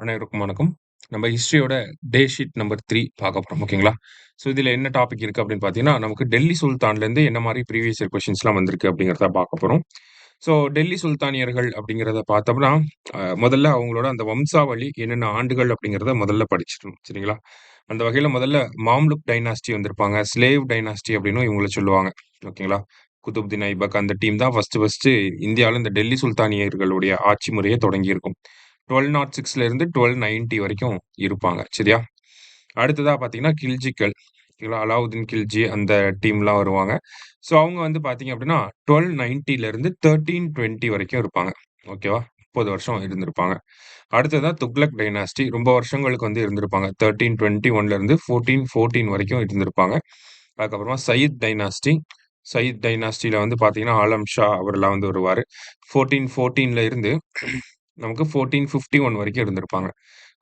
அனைவருக்கும் வணக்கம். நம்ம ஹிஸ்ட்ரியோட டே ஷீட் நம்பர் 3 பார்க்க போறோம். ஓகேங்களா? ஸோ இதுல என்ன டாபிக் இருக்கு அப்படின்னு பார்த்தீங்கன்னா, நமக்கு டெல்லி சுல்தான்லேருந்து என்ன மாரி ப்ரீவியஸ் இயர் கொஸ்டின்ஸ்லாம் வந்திருக்கு அப்படிங்கிறத பார்க்க போறோம். ஸோ டெல்லி சுல்தானியர்கள் அப்படிங்கிறத பார்த்தோம்னா, முதல்ல அவங்களோட அந்த வம்சாவளி என்னென்ன ஆண்டுகள் அப்படிங்கிறத முதல்ல படிச்சிடணும். சரிங்களா? அந்த வகையில முதல்ல மாம்லுக் டைனாஸ்டி வந்திருப்பாங்க. ஸ்லேவ் டைனாஸ்டி அப்படின்னும் இவங்கள சொல்லுவாங்க. ஓகேங்களா? குதுப்தின் ஐபக் அந்த டீம் தான் ஃபர்ஸ்ட்டு இந்தியாவுல இந்த டெல்லி சுல்தானியர்களுடைய ஆட்சி முறையே தொடங்கியிருக்கும். 1206ல இருந்து 1290 வரைக்கும் இருப்பாங்க. சரியா? அடுத்ததா பார்த்தீங்கன்னா, கில்ஜிக்கள். ஓகேங்களா? அலாவுதீன் கில்ஜி அந்த டீம்லாம் வருவாங்க. ஸோ அவங்க வந்து பார்த்தீங்க அப்படின்னா, 1290ல இருந்து 1320 வரைக்கும் இருப்பாங்க. ஓகேவா? 30 வருஷம் இருந்திருப்பாங்க. அடுத்ததா துக்ளக் டைனாஸ்டி ரொம்ப வருஷங்களுக்கு வந்து இருந்திருப்பாங்க. 1321ல இருந்து 1414 வரைக்கும் இருந்திருப்பாங்க. அதுக்கப்புறமா சயீத் டைனாஸ்டி. சயீத் டைனாஸ்டில வந்து பார்த்தீங்கன்னா, ஆலம் ஷா அவர்லாம் வந்து வருவாரு. 1414ல இருந்து நமக்கு 1451 வரைக்கும் இருந்திருப்பாங்க.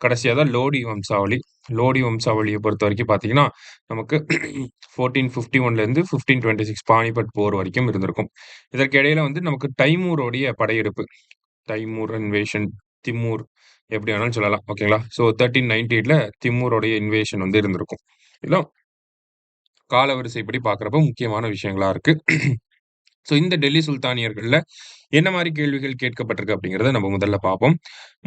கடைசியா தான் லோடி வம்சாவளி. லோடி வம்சாவளிய பொறுத்தவரைக்கும் பார்த்தீங்கன்னா, நமக்கு 1451லேருந்து 1526 பானிபட் போர் வரைக்கும் இருந்திருக்கும். இதற்கு இடையில வந்து நமக்கு தைமூருடைய படையெடுப்பு. தைமூர் இன்வேஷன், திம்மூர் எப்படி வேணாலும் சொல்லலாம். ஓகேங்களா? ஸோ 1398ல திம்மூருடைய இன்வேஷன் வந்து இருந்திருக்கும். இதெல்லாம் காலவரிசைப்படி பார்க்கிறப்போ முக்கியமான விஷயங்களா இருக்கு. ஸோ இந்த டெல்லி சுல்தானியர்கள்ல என்ன மாரி கேள்விகள் கேட்கப்பட்டிருக்கு அப்படிங்கிறத நம்ம முதல்ல பார்ப்போம்.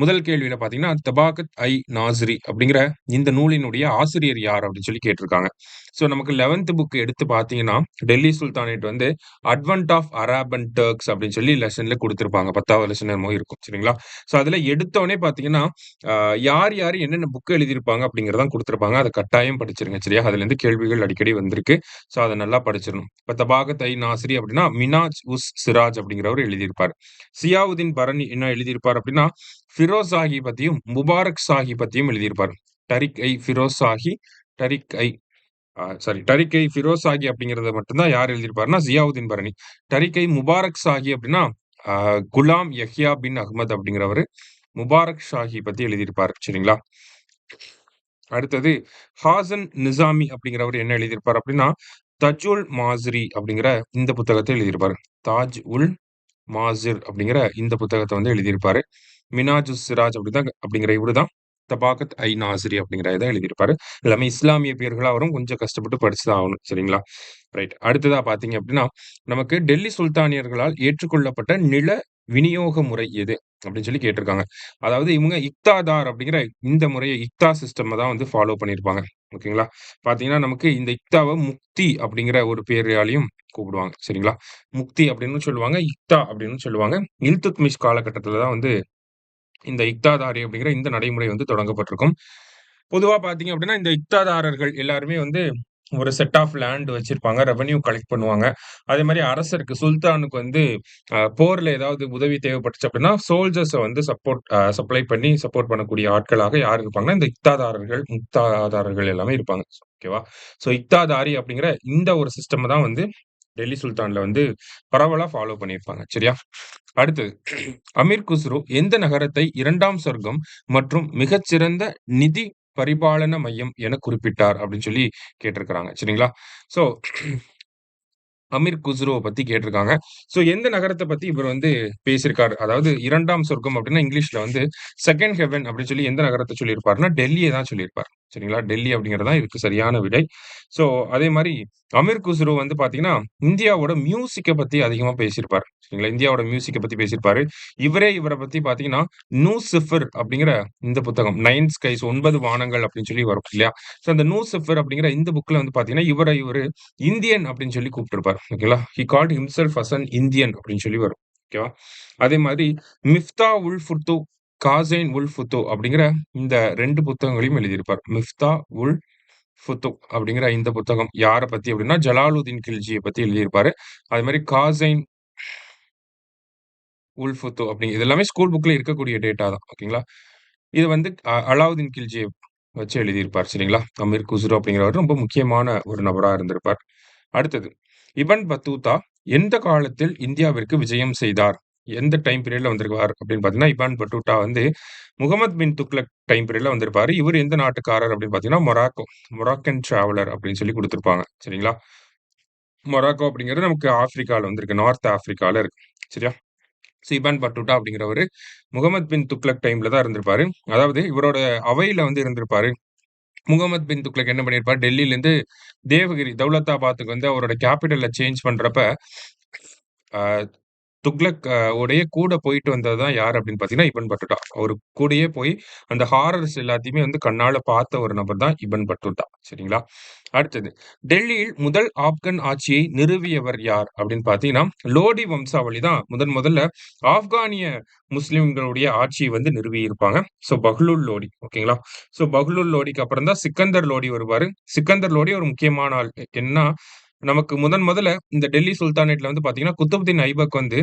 முதல் கேள்வியில பார்த்தீங்கன்னா, தபாகத் நாசிரி அப்படிங்கிற இந்த நூலினுடைய ஆசிரியர் யார் அப்படின்னு சொல்லி கேட்டிருக்காங்க. ஸோ நமக்கு 11த் புக் எடுத்து பார்த்தீங்கன்னா, டெல்லி சுல்தானேட் வந்து advent of Arab and Turks அப்படின்னு சொல்லி லெசன்ல குடுத்திருப்பாங்க. 10வது லெசன் என்னமோ இருக்கும். சரிங்களா? ஸோ அதுல எடுத்தோனே பார்த்தீங்கன்னா, அ யார் யார் என்னென்ன புக் எழுதியிருப்பாங்க அப்படிங்கிறத குடுத்திருப்பாங்க. அத கட்டாயம் படிச்சிருங்க. சரியா? அதுலேருந்து கேள்விகள் அடிக்கடி வந்திருக்கு. ஸோ அத நல்லா படிச்சிரணும். இப்ப தபாகத் நாசிரி அப்படின்னா, மினாஜ் உஸ் சிராஜ் அப்படிங்கிறவர் எழுதியிருப்பார். சியாவுதீன் பரணி என்ன எழுதியிருப்பார் அப்படின்னா, ஃபிரோஸ் ஷாஹி பத்தியும், முபாரக் ஷாஹி பத்தியும் எழுதியிருப்பார். ஃபிரோஸ் ஷாஹி, டரிக் ஐ டரிக் ஃபிரோஸ் ஷாஹி அப்படிங்கிறத மட்டும் தான் யார் எழுதியிருப்பாருன்னா, ஜியாவுதீன் பரணி. முபாரக் ஷாஹி அப்படின்னா, அ குலாம் யஹ்யா பின் அஹ்மத் அப்படிங்கிறவரு முபாரக் ஷாஹி பத்தி எழுதியிருப்பாரு. சரிங்களா? அடுத்தது ஹாசன் நிசாமி அப்படிங்கிறவர் என்ன எழுதியிருப்பார் அப்படின்னா, தஜ் உல் மாஸ்ரி அப்படிங்கிற இந்த புத்தகத்தை எழுதியிருப்பாரு. தாஜ் உல் மாசிர் அப்படிங்கிற இந்த புத்தகத்த வந்து எழுதியிருப்பாரு. மினாஜுஸ் சிராஜ் அப்படிங்கிற இவரு தான் தபாகத் நாசிரி அப்படிங்கிற இத எழுதியிருப்பாரு. எல்லாமே இஸ்லாமிய பேர்களா வரும். கொஞ்சம் கஷ்டப்பட்டு படிச்சு தான் ஆகணும். சரிங்களா? ரைட். அடுத்ததா பார்த்தீங்க அப்படின்னா, நமக்கு டெல்லி சுல்தானியர்களால் ஏற்றுக்கொள்ளப்பட்ட நில விநியோக முறை எது? அப்படின்னு சொல்லி கேட்டிருக்காங்க. அதாவது இவங்க இக்தாதார் அப்படிங்கிற இந்த முறைய இக்தா சிஸ்டம் தான் வந்து ஃபாலோ பண்ணியிருப்பாங்க. ஓகேங்களா? பார்த்தீங்கன்னா, நமக்கு இந்த இக்தாவ முக்தி அப்படிங்கிற ஒரு பேராலயும் கூப்பிடுவாங்க. சரிங்களா? முக்தி அப்படின்னு சொல்லுவாங்க. இக்தா அப்படின்னு சொல்லுவாங்க. இல்துத்மிஷ் காலகட்டத்தில தான் வந்து இந்த இக்தாதாரி அப்படிங்கிற இந்த நடைமுறை வந்து தொடங்கப்பட்டிருக்கும். பொதுவா பார்த்தீங்க அப்படின்னா, இந்த இக்தாதாரர்கள் எல்லாருமே வந்து ஒரு செட் ஆஃப் லேண்ட் வச்சிருப்பாங்க. ரெவென்யூ கலெக்ட் பண்ணுவாங்க. அதே மாரி அரசருக்கு சுல்தானுக்கு வந்து போர்ல ஏதாவது உதவி தேவைப்பட்டுச்சு அப்படின்னா, சோல்ஜர்ஸ வந்து சப்ளை பண்ணி சப்போர்ட் பண்ணக்கூடிய ஆட்களாக யார் இருப்பாங்கன்னா, இந்த இக்தாதாரர்கள், முக்தாதாரர்கள் எல்லாமே இருப்பாங்க. ஓகேவா? ஸோ இக்தாதாரி அப்படிங்கிற இந்த ஒரு சிஸ்டம் தான் வந்து டெல்லி சுல்தான்ல வந்து பரவலா ஃபாலோ பண்ணியிருப்பாங்க. சரியா? அடுத்தது அமீர் குஸ்ரு எந்த நகரத்தை 2ஆம் சொர்க்கம் மற்றும் மிகச்சிறந்த நிதி பரிபாலன மையம் என குறிப்பிட்டார் அப்படின்னு சொல்லி கேட்டிருக்கிறாங்க. சரிங்களா? ஸோ அமீர் குஸ்ருவ பத்தி கேட்டிருக்காங்க. ஸோ எந்த நகரத்த பத்தி இவர் வந்து பேசியிருக்காரு. அதாவது 2ஆம் சொர்க்கம் அப்டின்னா இங்கிலீஷ்ல வந்து செகண்ட் ஹெவன் அப்டின்னு சொல்லி எந்த நகரத்த சொல்லியிருப்பாருன்னா, டெல்லிய தான் சொல்லியிருப்பார். சரிங்களா? டெல்லி அப்டிங்கிறது தான் இதுக்கு சரியான விடை. ஸோ அதே மாரி அமீர் குஸ்ரு வந்து பார்த்தீங்கன்னா, இந்தியாவோட மியூசிக்க பத்தி அதிகமா பேசியிருப்பார். சரிங்களா? இந்தியாவோட மியூசிக்க பத்தி பேசியிருப்பாரு. இவர பத்தி பார்த்தீங்கன்னா, நூசிஃபர் அப்டிங்கிற இந்த புத்தகம் 9 ஸ்கைஸ் 9 வானங்கள் அப்டின்னு சொல்லி வரும் இல்லையா? ஸோ அந்த நூசிஃபர் அப்டிங்கிற இந்த புக்ல வந்து பார்த்தீங்கன்னா, இவரு இந்தியன் அப்படின்னு சொல்லி கூப்பிட்டிருப்பார். ஓகேங்களா? He called himself as an Indian அப்படின்னு சொல்லி வரும். ஓகேவா? அதே மாதிரி மிஃப்தா உல் ஃபுத்து, காசைன் உல் ஃபுத்து அப்படிங்கிற இந்த 2 புத்தகங்களையும் எழுதியிருப்பார். மிஃப்தா உல் ஃபுத்து அப்படிங்கிற இந்த புத்தகம் யார பத்தி அப்படின்னா, ஜலாலுதீன் கில்ஜிய பத்தி எழுதியிருப்பாரு. அதே மாரி காசைன் உல் ஃபுத்து இது எல்லாமே ஸ்கூல் புக்ல இருக்கக்கூடிய டேட்டா தான். ஓகேங்களா? இது வந்து அலாவுதீன் கில்ஜிய வச்சு எழுதியிருப்பார். சரிங்களா? அமீர் குஸ்ரு அப்படிங்கிறவர் ரொம்ப முக்கியமான ஒரு நபரா இருந்திருப்பார். அடுத்தது, இபன் பத்தூதா எந்த காலத்தில் இந்தியாவிற்கு விஜயம் செய்தார்? எந்த டைம் பீரியட்ல வந்திருக்கார் அப்படின்னு பார்த்தீங்கன்னா, இபான் பட்டூட்டா வந்து முகமது பின் துக்ளக் டைம் பீரியட்ல வந்திருப்பாரு. இவரு எந்த நாட்டுக்காரர் அப்படின்னு பார்த்தீங்கன்னா, மொராக்கன் டிராவலர் அப்படின்னு சொல்லி குடுத்திருப்பாங்க. சரிங்களா? மொராக்கோ அப்படிங்கிறது நமக்கு ஆஃப்ரிக்கால வந்திருக்கு. நார்த் ஆஃப்ரிக்கால இருக்கு. சரியா? ஸோ இபான் பட்டூட்டா அப்படிங்கிறவரு முகமது பின் துக்ளக் டைம்ல தான் இருந்திருப்பாரு. அதாவது இவரோட அவையில வந்து இருந்திருப்பாரு. முகமது பின் துக்ளக் என்ன பண்ணியிருப்பார், டெல்லியிலேருந்து தேவகிரி தௌலதாபாத்துக்கு வந்து அவரோட கேபிட்டல சேஞ்ச் பண்றப்ப, அ துக்ளக் உடைய கூட போயிட்டு வந்தது தான் யாரு அப்படின்னு பார்த்தீங்கன்னா, இப்ன் பட்டூட்டா. அவரு கூடயே போய் அந்த ஹாரர்ஸ் எல்லாத்தையுமே வந்து கண்ணால பார்த்த ஒரு நபர் தான் இப்ன் பட்டூட்டா. சரிங்களா? அடுத்தது, டெல்லியில் முதல் ஆப்கன் ஆட்சியை நிறுவியவர் யார் அப்படின்னு பார்த்தீங்கன்னா, லோடி வம்சாவளி தான் முதன் முதல்ல ஆப்கானிய முஸ்லிம்களுடைய ஆட்சியை வந்து நிறுவியிருப்பாங்க. ஸோ பஹ்லூல் லோடி. ஓகேங்களா? ஸோ பஹ்லூல் லோடிக்கு அப்புறம் தான் சிக்கந்தர் லோடி வருவாரு. சிக்கந்தர் லோடி ஒரு முக்கியமான ஆள். என்னன்னா, நமக்கு முதன் முதல்ல இந்த டெல்லி சுல்தானேட்ல வந்து பார்த்தீங்கன்னா, குத்துப்தீன் ஐபக் வந்து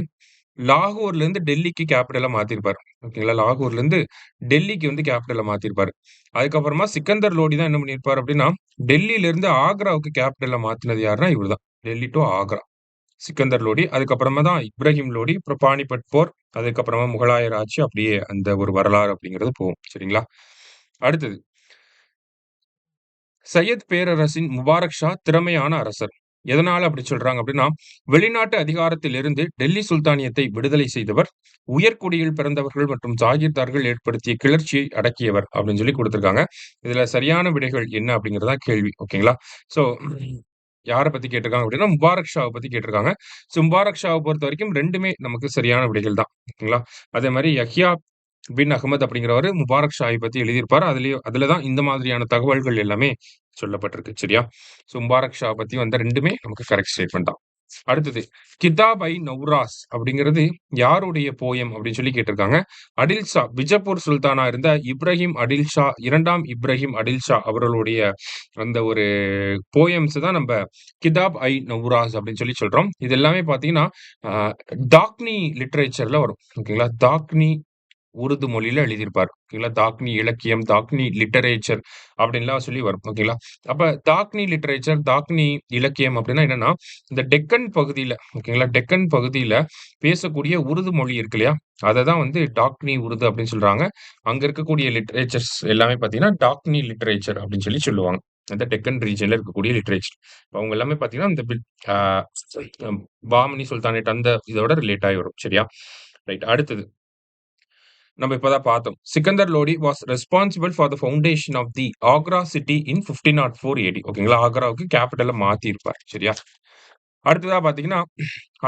லாகூர்லேருந்து டெல்லிக்கு கேப்பிட்டலா மாத்திருப்பாரு. ஓகேங்களா? லாகூர்லேருந்து டெல்லிக்கு வந்து கேப்பிட்டலா மாத்திருப்பாரு. அதுக்கப்புறமா சிக்கந்தர் லோடி தான் என்ன பண்ணியிருப்பாரு அப்டின்னா, டெல்லியிலிருந்து ஆக்ராவுக்கு கேப்பிட்டலா மாத்துனது யாருன்னா இவரு தான். டெல்லி டூ ஆக்ரா. சிக்கந்தர் லோடி. அதுக்கப்புறமா தான் இப்ராஹிம் லோடி. அப்புறம் பானிபட் போர். அதுக்கப்புறமா முகலாயர் ஆட்சி அப்படியே அந்த ஒரு வரலாறு அப்படிங்கிறது போகும். சரிங்களா? அடுத்தது, சையத் பேரரசின் முபாரக் ஷா திறமையான அரசர். எதனால அப்படி சொல்றாங்க அப்படின்னா, வெளிநாட்டு அதிகாரத்திலிருந்து டெல்லி சுல்தானியத்தை விடுதலை செய்தவர், உயர்குடியில் பிறந்தவர்கள் மற்றும் ஜாகீர்தார்கள் ஏற்படுத்திய கிளர்ச்சியை அடக்கியவர் அப்படின்னு சொல்லி குடுத்திருக்காங்க. இதுல சரியான விடைகள் என்ன அப்படிங்கிறது தான் கேள்வி. ஓகேங்களா? ஸோ யார பத்தி கேட்டிருக்காங்க அப்படின்னா, முபாரக் ஷாவ பத்தி கேட்டிருக்காங்க. ஸோ முபாரக் ஷாவ பொறுத்தவரைக்கும் 2மே நமக்கு சரியான விடைகள் தான். ஓகேங்களா? அதே மாரி யஹ்யா பின் அஹ்மத் அப்படிங்கிறவரு முபாரக் ஷாவை பத்தி எழுதியிருப்பாரு. அதுல தான் இந்த மாதிரியான தகவல்கள் எல்லாமே சொல்லப்பட்டிருக்கு. சரியா? ஸோ முபாரக் ஷா பத்தி வந்த 2மே நமக்கு கரெக்ட் ஸ்டேட்மெண்ட் தான். அடுத்தது, கிதாப் ஐ நௌராஸ் அப்படிங்கிறது யாருடைய போயம் அப்படின்னு சொல்லி கேட்டிருக்காங்க. அடில் ஷா பிஜப்பூர் சுல்தானா இருந்த இப்ராஹிம் அடில் ஷா 2ஆம் இப்ராஹிம் அடில் ஷா அவர்களுடைய அந்த ஒரு போயம்ஸ் தான் நம்ப கிதாப் ஐ நௌராஸ் அப்படின்னு சொல்லி சொல்றோம். இது எல்லாமே பார்த்தீங்கன்னா, அ டாக்னி லிட்டரேச்சர்ல வரும். ஓகேங்களா? தாக்னி உருது மொழியில எழுதியிருப்பார். ஓகேங்களா? தாக்னி இலக்கியம், தாக்னி லிட்டரேச்சர் அப்படின்லாம் சொல்லி வரும். ஓகேங்களா? அப்ப தாக்னி லிட்டரேச்சர், தாக்னி இலக்கியம் அப்படின்னா என்னன்னா, இந்த டெக்கன் பகுதியில ஓகேங்களா? டெக்கன் பகுதியில பேசக்கூடிய உருது மொழி இருக்கு இல்லையா? அத தான் வந்து டாக்னி உருது அப்படின்னு சொல்றாங்க. அங்க இருக்கக்கூடிய லிட்டரேச்சர்ஸ் எல்லாமே பார்த்தீங்கன்னா, டாக்னி லிட்டரேச்சர் அப்படின்னு சொல்லி சொல்லுவாங்க. அந்த டெக்கன் ரீஜியன்ல இருக்கக்கூடிய லிட்டரேச்சர். அவங்க எல்லாமே பார்த்தீங்கன்னா, இந்த ஆ பாமினி சுல்தானேட் அந்த இதோட ரிலேட் ஆகி வரும். சரியா? ரைட். அடுத்தது, நம்ம இப்ப தான் பார்த்தோம். Sikandar Lodi was responsible for the foundation of the Agra city in 1504 AD. ஓகேங்களா? ஆக்ராவுக்கு கேப்பிட்டல மாத்தியிருப்பார். சரியா? அடுத்ததா பார்த்தீங்கன்னா,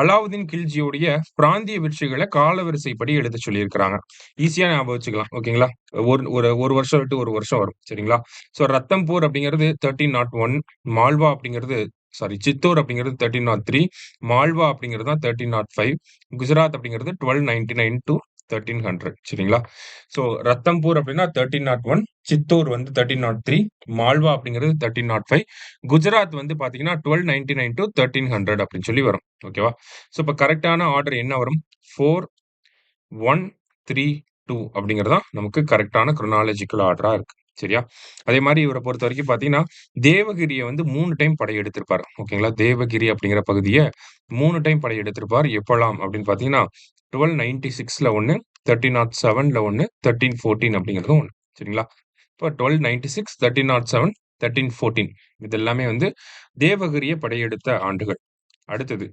அலாவுதீன் கில்ஜியுடைய பிராந்திய வெற்றிகள காலவரிசைப்படி எழுதச் சொல்லியிருக்கிறாங்க. ஈஸியா ஞாபகம் வச்சுக்கலாம். ஓகேங்களா? ஒரு ஒரு 1 வருஷம் விட்டு 1 வருஷம் வரும். சரிங்களா? ஸோ ரத்தம்பூர் அப்படிங்கிறது 1301, மால்வா அப்படிங்கிறது சித்தூர் அப்படிங்கிறது 1303, மால்வா அப்படிங்கிறது தான் 1305, குஜராத் அப்படிங்கிறது 1299 டூ 1300. சரிங்களா? ஸோ ரத்தம்பூர் அப்படின்னா 1301, சித்தூர் வந்து 1303, மால்வா அப்படிங்கிறது 1305, குஜராத் வந்து பார்த்தீங்கன்னா 1299 டூ 1300 அப்படின்னு சொல்லி வரும். ஓகேவா? ஸோ இப்ப கரெக்ட்டான ஆர்டர் என்ன வரும்? 4, 1, 3, 2 அப்படிங்கிறது தான் நமக்கு கரெக்ட்டான குரோனாலஜிக்கல் ஆர்டரா இருக்கு. சரியா? அதே மாரி இவர பொறுத்தவரைக்கும் பார்த்தீங்கன்னா, தேவகிரிய வந்து 3 டைம் படையெடுத்திருப்பாரு. ஓகேங்களா? தேவகிரி அப்படிங்கிற பகுதிய 3 டைம் படையெடுத்திருப்பார். எப்பலாம் அப்படின்னு பார்த்தீங்கன்னா, 1296ல 1, 1307ல 1, 1314 அப்படிங்கிறதும் 1. சரிங்களா? இப்ப 1296, 1307, 1314 இது எல்லாமே வந்து தேவகிரிய படையெடுத்த ஆண்டுகள். அடுத்தது,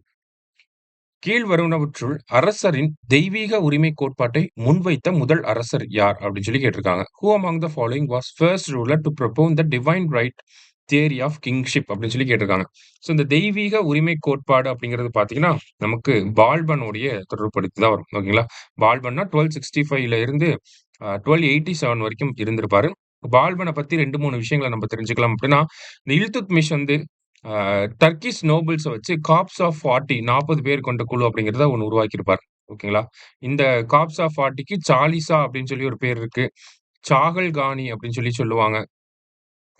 கீழ்வருவனவற்றுள் அரசரின் தெய்வீக உரிமை கோட்பாட்டை முன்வைத்த முதல் அரசர் யார்? அப்படின்னு சொல்லி கேட்டிருக்காங்க. Who among the following was first ruler to propound the divine right theory of kingship அப்படின்னு சொல்லி கேட்டிருக்காங்க. ஸோ இந்த தெய்வீக உரிமை கோட்பாடு அப்படிங்கிறது பார்த்தீங்கன்னா, நமக்கு பால்பனுடைய தொடர்புபடுத்தி தான் வரும். ஓகேங்களா? பால்பன்னா 1265ல இருந்து 1287 வரைக்கும் இருந்திருப்பாரு. பால்பன பத்தி 2, 3 விஷயங்கள நம்ம தெரிஞ்சுக்கலாம் அப்படின்னா, இந்த இல்துத்மிஷ் வந்து அ டர்க்கிஷ் நோபல்ஸ வச்சு காப்ஸ் ஆஃப் 40 பேர் கொண்ட குழு அப்படிங்கிறத ஒண்ணு உருவாக்கியிருப்பார். ஓகேங்களா? இந்த காப்ஸ் ஆஃப் 40க்கு சாலிசா அப்படின்னு சொல்லி ஒரு பேர் இருக்கு. சாகல்கானி அப்படின்னு சொல்லி சொல்லுவாங்க.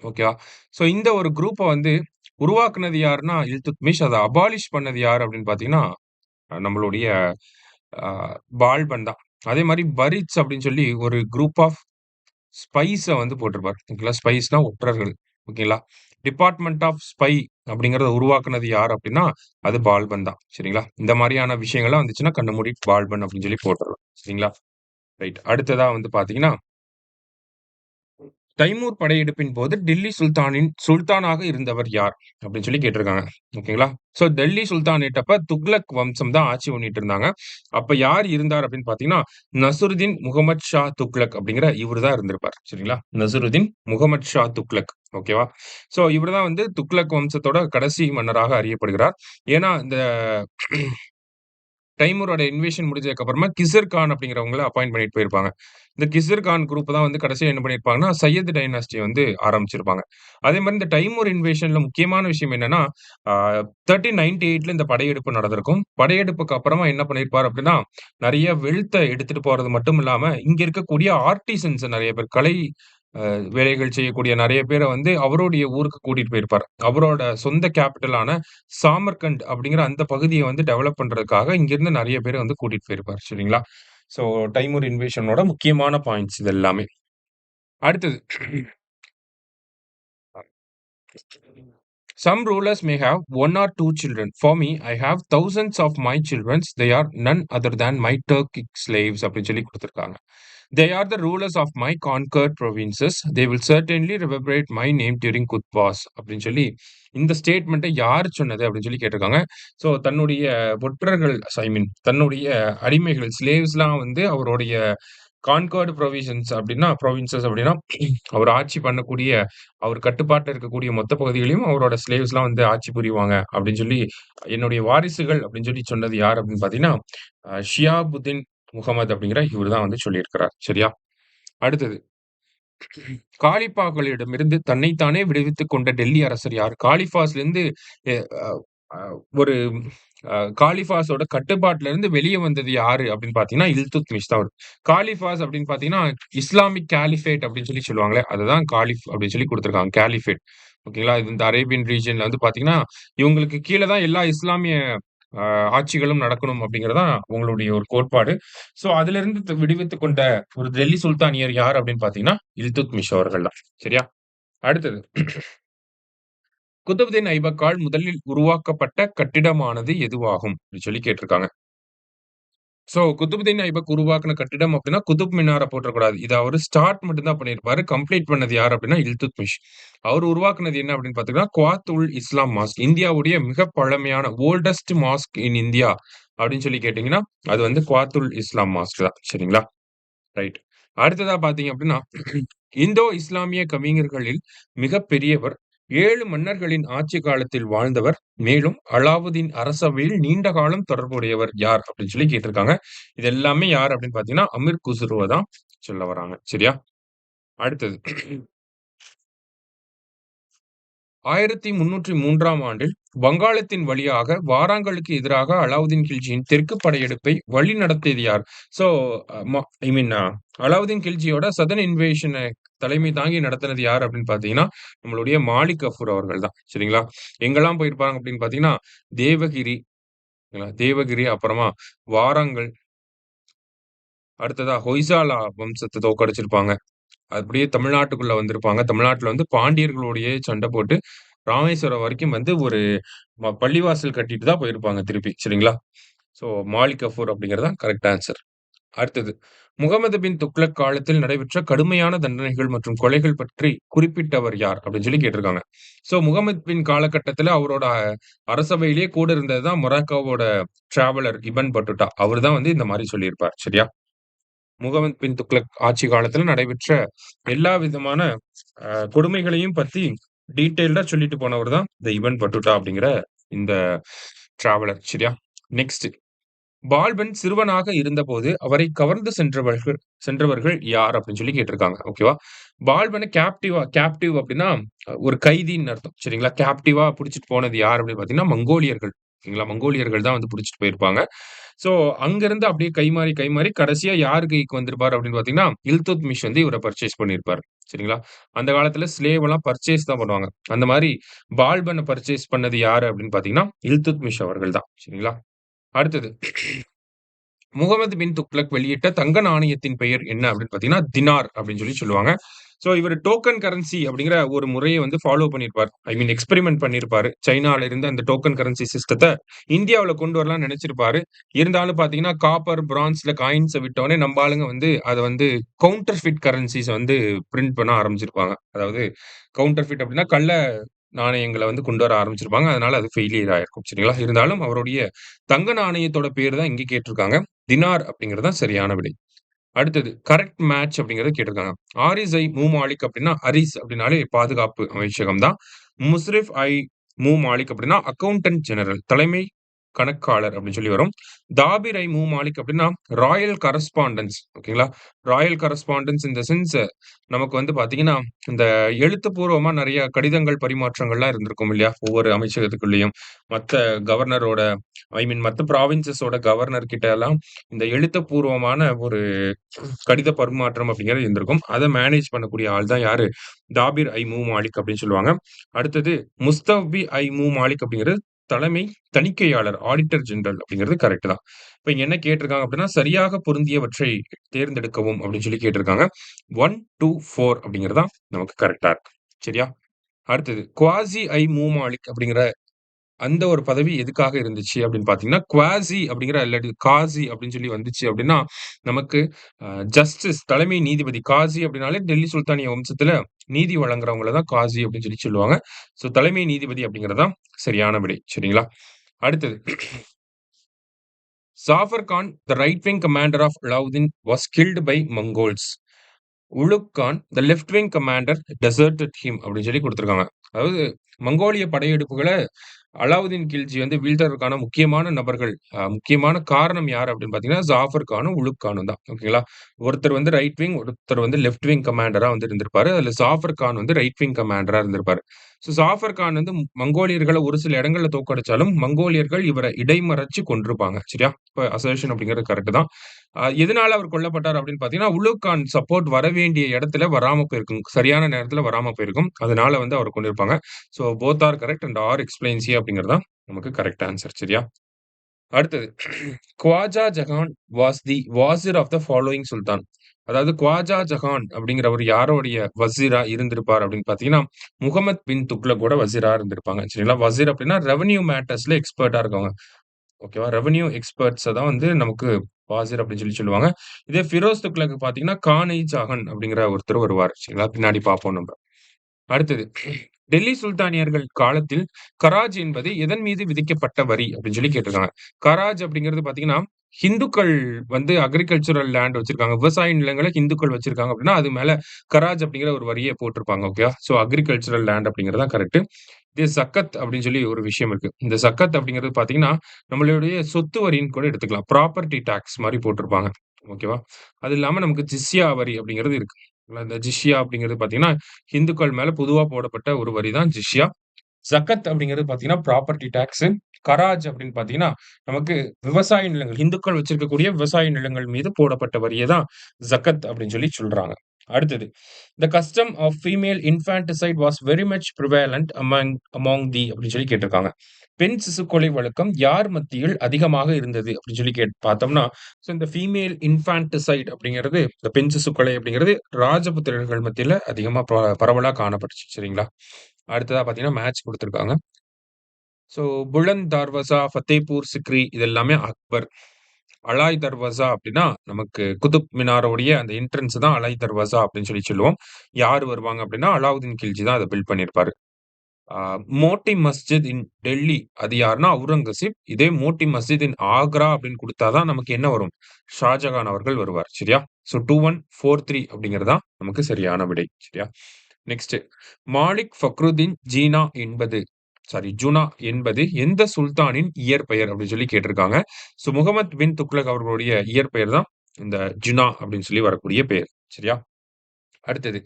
ஓகேவா? ஸோ இந்த ஒரு குரூப்ப வந்து உருவாக்குனது யாருன்னா இல்துத்மிஷ். அத அபாலிஷ் பண்ணது யாரு அப்படின்னு பார்த்தீங்கன்னா, நம்மளுடைய அ பால்பன் தான். அதே மாரி பரீத்ஸ் அப்படின்னு சொல்லி ஒரு குரூப் ஆஃப் ஸ்பைஸ வந்து போட்டிருப்பார். ஓகேங்களா? ஸ்பைஸ்னா ஒற்றர்கள். ஓகேங்களா? டிபார்ட்மெண்ட் ஆஃப் ஸ்பை அப்படிங்கிறத உருவாக்குனது யார் அப்படின்னா, அது பால்பன் தான். சரிங்களா? இந்த மாரியான விஷயங்கள்லாம் வந்துச்சுன்னா, கண்ண மூடிட்டு பால்பன் அப்படின்னு சொல்லி போட்டுறலாம். சரிங்களா? ரைட். அடுத்ததா வந்து பார்த்தீங்கன்னா, தைமூர் படையெடுப்பின் போது டில்லி சுல்தானாக இருந்தவர் யார்? அப்படின்னு சொல்லி கேட்டிருக்காங்க. ஓகேங்களா? சோ டெல்லி சுல்தானேட் அப்ப துக்ளக் வம்சம் தான் ஆட்சி பண்ணிட்டு இருந்தாங்க. அப்ப யார் இருந்தார் அப்படின்னு பார்த்தீங்கன்னா, நசுருதீன் முகமது ஷா துக்ளக் அப்படிங்கிற இவரு தான் இருந்திருப்பார். சரிங்களா? நசுருதீன் முகமது ஷா துக்ளக். ஓகேவா? சோ இவரு தான் வந்து துக்ளக் வம்சத்தோட கடைசி மன்னராக அறியப்படுகிறார். ஏன்னா, இந்த தைமூரோட இன்வேஷன் முடிஞ்சதுக்கு அப்புறமா கிசர் கான் அப்படிங்கிறவங்கள அப்பாயிண்ட் பண்ணிட்டு போயிருப்பாங்க. இந்த கிசர் கான் குரூப் தான் வந்து கடைசியா என்ன பண்ணியிருப்பாங்கன்னா, சையத் டைனாஸ்டிய வந்து ஆரம்பிச்சிருப்பாங்க. அதே மாரி இந்த தைமூர் இன்வேஷன்ல முக்கியமான விஷயம் என்னன்னா, ஆ 1398ல இந்த படையெடுப்பு நடந்திருக்கும். படையெடுப்புக்கு அப்புறமா என்ன பண்ணியிருப்பார் அப்படின்னா, நெறைய வெல்த்த எடுத்துட்டு போறது மட்டும் இல்லாம, இங்க இருக்கக்கூடிய ஆர்டிசன்ஸ் நெறைய பேர் வேலைகள் செய்யக்கூடிய நெறைய பேர வந்து அவருடைய ஊருக்கு கூட்டிட்டு போயிருப்பார். அவரோட சொந்த கேப்பிட்டலான சாமர்கண்ட் அப்படிங்கிற அந்த பகுதிய வந்து டெவலப் பண்றதுக்காக இங்கிருந்து நெறைய பேர வந்து கூட்டிட்டு போயிருப்பார். சரிங்களா? ஸோ டைமூர் இன்வேஷனோட முக்கியமான பாயிண்ட்ஸ் இது எல்லாமே. அடுத்தது. Some rulers may have one or two children. For me, I have thousands of my children. They are none other than my Turkic slaves அப்படின்னு சொல்லி குடுத்திருக்காங்க. They are the rulers of my conquered provinces. They will certainly reverberate my name during Kutbas அப்படின்னு சொல்லி இந்த ஸ்டேட்மெண்ட்ட யார் சொன்னது அப்படின்னு சொல்லி கேட்டிருக்காங்க. ஸோ தன்னுடைய ஒற்றர்கள் ஐ மீன் தன்னுடைய அடிமைகள் ஸ்லேவ்ஸ்லாம் வந்து அவருடைய கான்கர்ட் ப்ரொவின்சஸ் அப்படின்னா அவர் ஆட்சி பண்ணக்கூடிய அவர் கட்டுப்பாட்டுல இருக்கக்கூடிய மொத்த பகுதிகளையும் அவரோட ஸ்லேவ்ஸ்லாம் வந்து ஆட்சி புரிவாங்க அப்படின்னு சொல்லி என்னுடைய வாரிசுகள் அப்படின்னு சொல்லி சொன்னது யார் அப்படின்னு பார்த்தீங்கன்னா, ஷியாபுத்தீன் முகமது அப்படிங்கிற இவரு தான் வந்து சொல்லியிருக்கிறார். சரியா? அடுத்தது. காலிப்பாக்களிடமிருந்து தன்னைத்தானே விடுவித்துக் கொண்ட டெல்லி அரசர் யார்? காலிஃபாஸ்லேருந்து எ அ அ ஒரு காலிஃபாஸோட கட்டுப்பாட்டுல இருந்து வெளிய வந்தது யாரு அப்படின்னு பார்த்தீங்கன்னா, இல்துத்மிஷ் தான் அவரு. காலிஃபாஸ் அப்படின்னு பார்த்தீங்கன்னா, இஸ்லாமிக் காலிஃபேட் அப்படின்னு சொல்லி சொல்லுவாங்களே, அதுதான் காலிஃப் அப்படின்னு சொல்லி குடுத்துருக்காங்க. காலிஃபேட். ஓகேங்களா? இது இந்த அரேபியன் ரீஜியன்ல வந்து பார்த்தீங்கன்னா, இவங்களுக்கு கீழ தான் எல்லா இஸ்லாமிய அ ஆட்சிகளும் நடக்கணும் அப்படிங்கிறது தான் உங்களுடைய ஒரு கோட்பாடு. ஸோ அதிலிருந்து விடுவித்துக் கொண்ட ஒரு டெல்லி சுல்தானியர் யார் அப்படின்னு பார்த்தீங்கன்னா, இல்துத்மிஷ் அவர்கள் தான். சரியா? அடுத்தது. குதுப்தீன் ஐபக்கால் முதலில் உருவாக்கப்பட்ட கட்டிடமானது எதுவாகும்? அப்படின்னு சொல்லி கேட்டிருக்காங்க. சோ குதுப்தீன் ஐபக் உருவாக்குன கட்டிடம் அப்படின்னா, குதுப் மினார போட்றக்கூடாது. இத அவரு ஸ்டார்ட் மட்டும் தான் பண்ணியிருப்பாரு. கம்ப்ளீட் பண்ணது யாரு அப்படின்னா, இல்துத்மிஷ். அவரு உருவாக்குனது என்ன அப்படின்னு பார்த்தீங்கன்னா, குவாத் உல் இஸ்லாம் மாஸ்க். இந்தியாவுடைய மிக பழமையான ஓல்டஸ்ட் மாஸ்க் இன் இந்தியா அப்படின்னு சொல்லி கேட்டீங்கன்னா, அது வந்து குவாத்துல் இஸ்லாம் மாஸ்க் தான். சரிங்களா? ரைட். அடுத்ததா பார்த்தீங்க அப்படின்னா, இந்தோ இஸ்லாமிய கவிஞர்களில் மிகப் பெரியவர், 7 மன்னர்களின் ஆட்சி காலத்தில் வாழ்ந்தவர், மேலும் அலாவுதீன் அரசவையில் நீண்ட காலம் தொடர்புடையவர் யார்? அப்படின்னு சொல்லி கேட்டிருக்காங்க. இது எல்லாமே யார் அப்படின்னு பார்த்தீங்கன்னா, அமீர் குஸ்ருவ தான் சொல்ல வராங்க. சரியா? அடுத்தது. 1303ஆம் ஆண்டில் வங்காளத்தின் வழியாக வாராங்களுக்கு எதிராக அலாவுதீன் கில்ஜியின் தெற்கு படையெடுப்பை வழிநடத்தியது யார்? ஸோ ஐ மீன் அலாவுதீன் கில்ஜியோட சதர்ன் இன்வேஷன தலைமை தாங்கி நடத்தினது யார் அப்படின்னு பார்த்தீங்கன்னா, நம்மளுடைய மாலிக் கஃபூர் அவர்கள் தான். சரிங்களா? எங்கெல்லாம் போயிருப்பாங்க அப்படின்னு பார்த்தீங்கன்னா, தேவகிரி, தேவகிரி அப்புறமா வாராங்கல், அடுத்ததா ஹொய்சாலா வம்சத்த தோற்கடிச்சிருப்பாங்க. அப்படியே தமிழ்நாட்டுக்குள்ள வந்திருப்பாங்க. தமிழ்நாட்டுல வந்து பாண்டியர்களோடையே சண்ட போட்டு, ராமேஸ்வரம் வரைக்கும் வந்து ஒரு பள்ளிவாசல் கட்டிட்டு தான் போயிருப்பாங்க திருப்பி. சரிங்களா? ஸோ மாலிக் கஃபூர் அப்படிங்கிறது தான் கரெக்ட் ஆன்சர். அடுத்தது. முகமது பின் துக்ளக் காலத்தில் நடைபெற்ற கடுமையான தண்டனைகள் மற்றும் கொலைகள் பற்றி குறிப்பிட்டவர் யார்? அப்படின்னு சொல்லி கேட்டிருக்காங்க. ஸோ முகமது பின் காலகட்டத்தில அவரோட அரசவையிலேயே கூட இருந்தது தான் மொராக்கோவோட டிராவலர் இபன் பட்டுட்டா. அவரு தான் வந்து இந்த மாரி சொல்லியிருப்பார். சரியா? முகமது பின் துக்ளக் ஆட்சி காலத்துல நடைபெற்ற எல்லா விதமான கொடுமைகளையும் பத்தி டீட்டெயில்டா சொல்லிட்டு போனவர் தான் இந்த இபன் பட்டூட்டா அப்படிங்கிற இந்த டிராவலர். சரியா? நெக்ஸ்ட். பால்பன் சிறுவனாக இருந்தபோது அவரை கவர்ந்து சென்றவர்கள் யார்? அப்படின்னு சொல்லி கேட்டிருக்காங்க. ஓகேவா? பால்பன கேப்டிவ் அப்படின்னா ஒரு கைதின்னு அர்த்தம். சரிங்களா? கேப்டிவா புடிச்சிட்டு போனது யார் அப்படின்னு பார்த்தீங்கன்னா, மங்கோலியர்கள். ஓகேங்களா? மங்கோலியர்கள் தான் வந்து புடிச்சிட்டு போயிருப்பாங்க. ஸோ அங்கருந்து அப்படியே கைமாறி கடைசியா யார் கைக்கு வந்திருப்பாரு அப்படின்னு பார்த்தீங்கன்னா, இல்துத்மிஷ் வந்து இவர பர்ச்சேஸ் பண்ணியிருப்பாரு. சரிங்களா? அந்த காலத்துல ஸ்லேவ் எல்லாம் பர்ச்சேஸ் தான் பண்ணுவாங்க. அந்த மாரி பால்பன பர்ச்சேஸ் பண்ணது யாரு அப்படின்னு பார்த்தீங்கன்னா, இல்துத்மிஷ் அவர்கள் தான். சரிங்களா? அடுத்தது. முகமது பின் துக்ளக் வெளியிட்ட தங்க நாணயத்தின் பெயர் என்ன அப்படின்னு பார்த்தீங்கன்னா, தினார் அப்படின்னு சொல்லி சொல்லுவாங்க. சோ இவரு டோக்கன் கரன்சி அப்படிங்கிற ஒரு முறைய வந்து ஃபாலோ பண்ணியிருப்பார். ஐ மீன் எக்ஸ்பெரிமென்ட் பண்ணியிருப்பாரு. சைனால இருந்து அந்த டோக்கன் கரன்சி சிஸ்டத்த இந்தியாவுல கொண்டு வரலாம்னு நெனச்சிருப்பாரு. இருந்தாலும் பார்த்தீங்கன்னா, காப்பர், பிரான்ஸ்ல காயின்ஸ விட்டோனே நம்ப ஆளுங்க வந்து அத வந்து கவுண்டர்ஃபிட் கரன்சிஸ வந்து பிரிண்ட் பண்ண ஆரம்பிச்சிருப்பாங்க. அதாவது கவுண்டர்ஃபிட் அப்படின்னா நாணயங்கள வந்து கொண்டு வர ஆரம்பிச்சிருப்பாங்க. அதனால அது ஃபெயிலியர் ஆயிருக்கும். சரிங்களா? இருந்தாலும் அவருடைய தங்க நாணயத்தோட பேரு தான் இங்க கேட்டிருக்காங்க. தினார் அப்படிங்கிறது தான் சரியான விடை. அடுத்தது கரெக்ட் மேட்ச் அப்படிங்கிறத கேட்டிருக்காங்க. ஆரிஸ்-ஐ மூமாலிக் அப்படின்னா, அரிஸ் அப்படின்னாலே பாதுகாப்பு அமைச்சகம் தான். முஸ்ரிஃப்-ஐ மூமாலிக் அப்படின்னா, அக்கவுண்டன்ட் ஜெனரல் தலைமை கணக்காளர் அப்படின்னு சொல்லி வரும். தாபிர்-ஐ மூமாலிக் அப்படின்னா, ராயல் கரஸ்பாண்டன்ஸ் ஓகேங்களா? Royal correspondence in the sense நமக்கு வந்து பார்த்தீங்கன்னா, இந்த எழுத்துப்பூர்வமா நெறைய கடிதங்கள் பரிமாற்றங்கள்லாம் இருந்திருக்கும் இல்லையா? ஒவ்வொரு அமைச்சகத்துக்குள்ளேயும். மத்த கவர்னரோட ஐ மீன் மத்த ப்ராவின்ஸஸோட கவர்னர் கிட்ட எல்லாம் இந்த எழுத்துப்பூர்வமான ஒரு கடித பரிமாற்றம் அப்படிங்கிறது இருந்திருக்கும். அத மேனேஜ் பண்ணக்கூடிய ஆள் தான் யாரு? தாபிர் ஐ மூ மாலிக் அப்படின்னு சொல்லுவாங்க. அடுத்தது முஸ்தஃபி ஐ மூ மாலிக் அப்படிங்கிறது தலைமை தணிக்கையாளர், ஆடிட்டர் ஜெனரல் அப்படிங்கிறது கரெக்ட் தான். இப்ப இங்க என்ன கேட்டிருக்காங்க அப்படின்னா, சரியாக பொருந்தியவற்றை தேர்ந்தெடுக்கவும் அப்படின்னு சொல்லி கேட்டிருக்காங்க. 1, 2, 4 அப்படிங்கிறது தான் நமக்கு கரெக்ட்டா இருக்கு. சரியா? அடுத்தது குவாசி ஐ மூ மாலிக் அப்படிங்கிற அந்த ஒரு பதவி எதுக்காக இருந்துச்சு அப்படின்னு பார்த்தீங்கன்னா, குவாசி அப்படிங்கிற இல்லாட்டி காசி அப்படின்னு சொல்லி வந்துச்சு அப்படின்னா, நமக்கு ஜஸ்டிஸ் தலைமை நீதிபதி. காசி அப்படின்னாலே டெல்லி சுல்தானிய வம்சத்துல நீதி வழங்குறவங்கள தான் காசி அப்படின்னு சொல்லி சொல்லுவாங்க. ஸோ தலைமை நீதிபதி அப்படிங்கிறது தான் சரியான விடை. சரிங்களா? அடுத்தது Zafar Khan, the right wing commander of Alauddin was killed by Mongols. Ulugh Khan, the left wing commander deserted him அப்படின்னு சொல்லி குடுத்திருக்காங்க. அதாவது மங்கோலிய படையெடுப்புகள அலாவுதீன் கில்ஜி வந்து வீழ்த்துறதுக்கான முக்கியமான நபர்கள், முக்கியமான காரணம் யாரு அப்படின்னு பார்த்தீங்கன்னா, ஜாஃபர் கானும், உலுக் கானும் தான். ஓகேங்களா? ஒருத்தர் வந்து ரைட் விங், ஒருத்தர் வந்து லெஃப்ட் விங் கமாண்டரா வந்து இருந்திருப்பாரு. அதுல ஜாஃபர் கான் வந்து ரைட் விங் கமாண்டரா இருந்திருப்பாரு. ஸோ ஜாஃபர் கான் வந்து மங்கோலியர்கள ஒரு சில இடங்கள்ல தோற்கடிச்சாலும், மங்கோலியர்கள் இவர இடைமறிச்சு கொன்றுப்பாங்க. சரியா? இப்ப அசர்ஷன் அப்படிங்கிறது கரெக்ட் தான். எதனால அவர் கொல்லப்பட்டார் அப்படின்னு பார்த்தீங்கன்னா, உலுக் கான் சப்போர்ட் வர வேண்டிய இடத்துல வராம போயிருக்கும். சரியான நேரத்துல வராம போயிருக்கும். அதனால வந்து அவர கொன்னிருப்பாங்க. So both are correct and R explains here அப்படிங்கிறது தான் நமக்கு கரெக்ட் ஆன்சர். சரியா? அடுத்தது Khwaja Jahan was the wazir of the following sultan. அதாவது குவாஜா ஜஹான் அப்படிங்கிறவர் யாரோடைய வசீரா இருந்திருப்பார் அப்படின்னு பார்த்தீங்கன்னா, முகமது பின் துக்ளக்கோட வசீரா இருந்திருப்பாங்க. சரிங்களா? வசீர் அப்படின்னா ரெவென்யூ மேட்டர்ஸ்ல எக்ஸ்பெர்ட்டா இருக்கவங்க. ஓகேவா? ரெவென்யூ எக்ஸ்பெர்ட்ஸ தான் வந்து நமக்கு வாசிர் அப்படின்னு சொல்லி சொல்லுவாங்க. இதே ஃபிரோஸ் துக்ளக் பார்த்தீங்கன்னா, கான்-இ-ஜஹான் அப்படிங்கிற ஒருத்தர் வருவார். சரிங்களா? பின்னாடி பார்ப்போம் நம்ப. அடுத்தது டெல்லி சுல்தானியர்கள் காலத்தில் கராஜ் என்பது எதன் மீது விதிக்கப்பட்ட வரி அப்படின்னு சொல்லி கேட்டிருக்காங்க. கராஜ் அப்படிங்கிறது பார்த்தீங்கன்னா, ஹிந்துக்கள் வந்து அக்ரிகல்ச்சுரல் லேண்ட் வச்சிருக்காங்க. விவசாய நிலங்கள ஹிந்துக்கள் வச்சிருக்காங்க அப்படின்னா, அது மேல கராஜ் அப்படிங்கிற ஒரு வரிய போட்டிருப்பாங்க. ஓகேவா? ஸோ அக்ரிகல்ச்சுரல் லேண்ட் அப்படிங்கிறது தான் கரெக்ட். இது சக்கத் அப்படின்னு சொல்லி ஒரு விஷயம் இருக்கு. இந்த சக்கத் அப்படிங்கிறது பார்த்தீங்கன்னா, நம்மளுடைய சொத்து வரின்னு கூட எடுத்துக்கலாம். ப்ராப்பர்ட்டி டாக்ஸ் மாரி போட்டிருப்பாங்க. ஓகேவா? அது இல்லாம நமக்கு ஜிஸ்யா வரி அப்படிங்கிறது இருக்கு. இந்த ஜிஸ்யா அப்படிங்கிறது பார்த்தீங்கன்னா, ஹிந்துக்கள் மேல பொதுவா போடப்பட்ட ஒரு வரி தான் ஜிஸ்யா. ஜக்கத் அப்படிங்கிறது பார்த்தீங்கன்னா, ப்ராப்பர்ட்டி டாக்ஸ். கராஜ் அப்படின்னு பார்த்தீங்கன்னா, நமக்கு விவசாய நிலங்கள் ஹிந்துக்கள் வச்சிருக்கக்கூடிய விவசாய நிலங்கள் மீது போடப்பட்ட வரிய தான் ஜக்கத் அப்படின்னு சொல்லி சொல்றாங்க. அடுத்தது, "the custom of female infanticide was very much prevalent among the" அப்படின்னு சொல்லி கேட்டிருக்காங்க. பெண் சிசுக்கொலை வழக்கம் யார் மத்தியில் அதிகமாக இருந்தது அப்படின்னு சொல்லி பார்த்தோம்னா, ஸோ இந்த ஃபீமேல் இன்ஃபான்டிசைட் அப்படிங்கிறது, இந்த பெண் சிசுக்கொலை அப்படிங்கிறது ராஜபுத்திரர்கள் மத்தியில அதிகமா பரவலா காணப்பட்டுச்சு. சரிங்களா? அடுத்ததா பார்த்தீங்கன்னா, மேட்ச் குடுத்திருக்காங்க. ஸோ புலந்த் தர்வாசா, ஃபத்தேப்பூர் சிக்ரி இது எல்லாமே அக்பர். அலாய் தர்வாசா அப்டின்னா, நமக்கு குதுப் மினாரோடைய அந்த என்ட்ரன்ஸ் தான் அலாய் தர்வாசா அப்டின்னு சொல்லி சொல்லுவோம். யார் வருவாங்க அப்டின்னா, அலாவுதீன் கில்ஜி தான் அத பில்ட் பண்ணியிருப்பாரு. ஆ மோட்டி மஸ்ஜித் இன் டெல்லி அது யாருன்னா அவுரங்கசீப். இதே மோட்டி மஸ்ஜித் இன் ஆக்ரா அப்டின்னு குடுத்தா தான் நமக்கு என்ன வரும்? ஷாஜகான் அவர்கள் வருவார். சரியா? ஸோ 2143 அப்டிங்கிறது தான் நமக்கு சரியான விடை. சரியா? நெக்ஸ்ட் மாலிக் ஃபக்ருதீன் ஜூனா என்பது எந்த சுல்தானின் இயற்பெயர் அப்படின்னு சொல்லி கேட்டிருக்காங்க. ஸோ முகமது பின் துக்ளக் அவர்களுடைய இயற்பெயர் தான் இந்த ஜுனா அப்படின்னு சொல்லி வரக்கூடிய பெயர். சரியா? அடுத்தது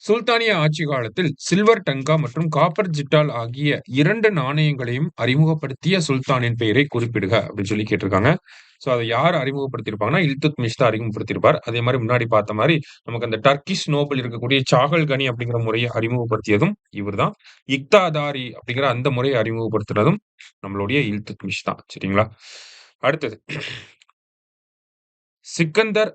சுல்தானிய ஆட்சி காலத்தில் சில்வர் டங்கா மற்றும் காப்பர் ஜிட்டால் ஆகிய 2 நாணயங்களையும் அறிமுகப்படுத்திய சுல்தானின் பெயரை குறிப்பிடுக அப்படின்னு சொல்லி கேட்டிருக்காங்க. ஸோ அத யார் அறிமுகப்படுத்தியிருப்பாங்கன்னா, இல்துத்மிஷ் தான் அறிமுகப்படுத்தியிருப்பார். அதே மாரி முன்னாடி பார்த்த மாரி நமக்கு அந்த டர்க்கிஷ் நோபல் இருக்கக்கூடிய சாகல் கனி அப்படிங்கிற முறைய அறிமுகப்படுத்தியதும் இவர்தான். இக்தாதாரி அப்படிங்கிற அந்த முறைய அறிமுகப்படுத்துனதும் நம்மளுடைய இல்துத்மிஷ் தான். சரிங்களா? அடுத்தது சிக்கந்தர்